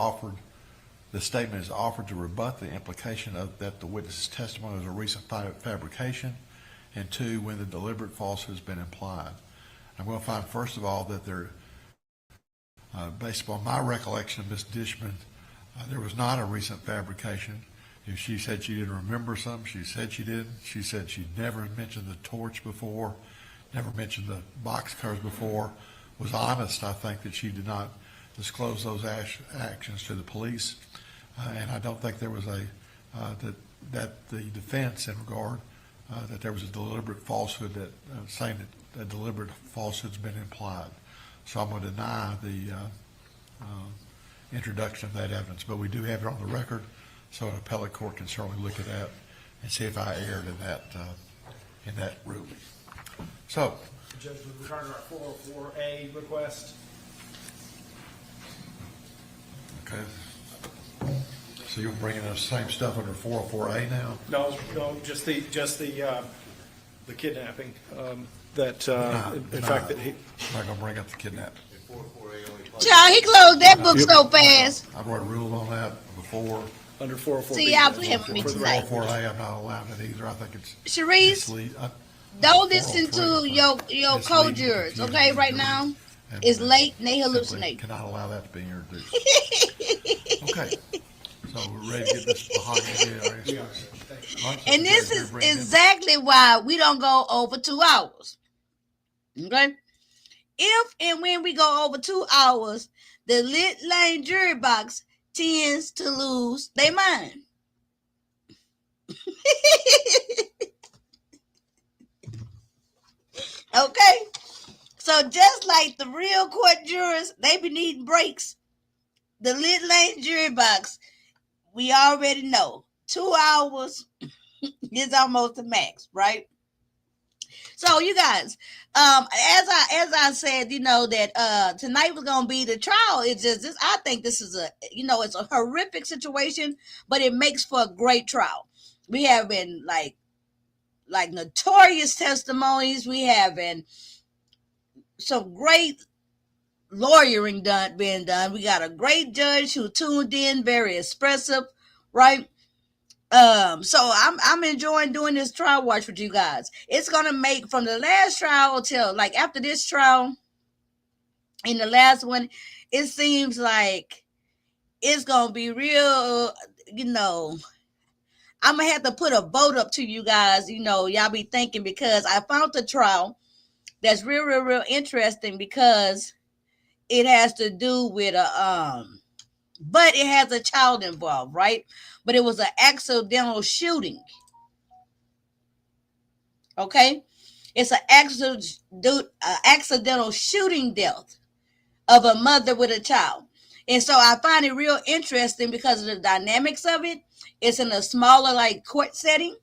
offered to rebut the implication that the witness's testimony is a recent fabrication, and two, when the deliberate falsehood has been implied. I'm going to find, first of all, that there, based upon my recollection of Ms. Dishman, there was not a recent fabrication. If she said she didn't remember something, she said she didn't. She said she'd never mentioned the torch before, never mentioned the box covers before, was honest, I think, that she did not disclose those actions to the police. And I don't think there was that the defense in regard that there was a deliberate falsehood, that saying that a deliberate falsehood's been implied. So I'm going to deny the introduction of that evidence, but we do have it on the record, so an appellate court can certainly look at that and see if I erred in that ruling. So, Judge, with regard to our 404A request, okay. So you're bringing the same stuff under 404A now? no, just the kidnapping. In fact, that he. I'm not going to bring up the kidnapping. Child, he closed that book so fast. I've already ruled on that before. Under 404B. See, y'all playing with me For the tonight. 404A, I'm not allowed it either. I think it's Sharice, don't listen to your co-jurors, okay, right now? It's late and they hallucinate. Cannot allow that to be introduced. Okay. So we're ready to get this behind you. And this is exactly why we don't go over 2 hours. Okay? If and when we go over 2 hours, the lit lane jury box tends to lose their mind. Okay? So just like the real court jurors, they be needing breaks. The lit lane jury box, we already know 2 hours is almost the max, right? So you guys, as I said, you know that tonight was gonna be the trial. It's just this. I think this is it's a horrific situation, but it makes for a great trial. We have been like notorious testimonies. We have been some great lawyering being done. We got a great judge who tuned in, very expressive, right? So I'm enjoying doing this trial watch with you guys. It's gonna make from the last trial till like after this trial, in the last one, it seems like it's gonna be real. I'm gonna have to put a vote up to you guys. Y'all be thinking, because I found the trial that's real interesting, because it has to do with but it has a child involved, right? But it was an accidental shooting. Okay? It's an accidental shooting death of a mother with a child. And so I find it real interesting because of the dynamics of it. It's in a smaller court setting.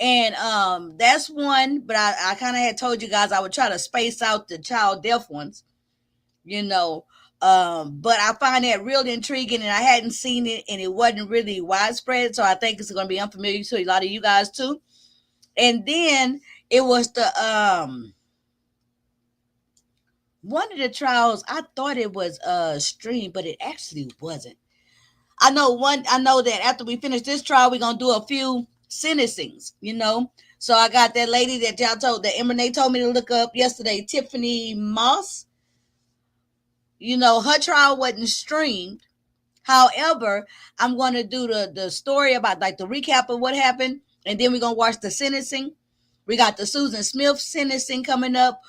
And that's one, but I kind of had told you guys I would try to space out the child death ones, but I find that real intriguing, and I hadn't seen it, and it wasn't really widespread, so I think it's going to be unfamiliar to a lot of you guys too. And then it was the one of the trials. I thought it was streamed, but it actually wasn't. I know that after we finish this trial, we're gonna do a few sentencings. So I got that lady that Emma told me to look up yesterday, Tiffany Moss. Her trial wasn't streamed. However, I'm going to do the story about the recap of what happened, And then we're going to watch the sentencing. We got the Susan Smith sentencing coming up.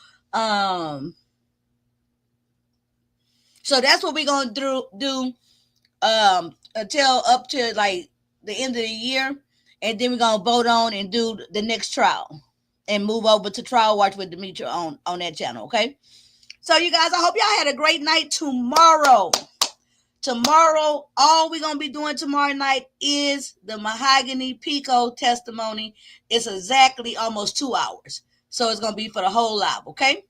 So that's what we're going to do until up to like the end of the year. And then we're going to vote on and do the next trial and move over to Trial Watch with Demetra on that channel, okay? So you guys, I hope y'all had a great night tomorrow. Tomorrow, all we're going to be doing tomorrow night is the Mahogany Pico testimony. It's exactly almost 2 hours. So it's going to be for the whole live, okay?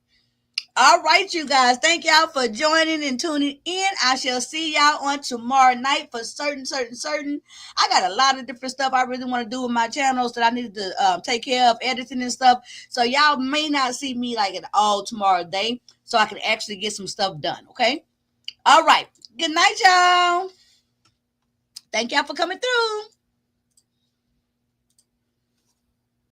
All right, you guys. Thank y'all for joining and tuning in. I shall see y'all on tomorrow night for certain. I got a lot of different stuff I really want to do with my channels that I need to take care of, editing and stuff. So y'all may not see me like at all tomorrow day, so I can actually get some stuff done, okay? All right. Good night, y'all. Thank y'all for coming through.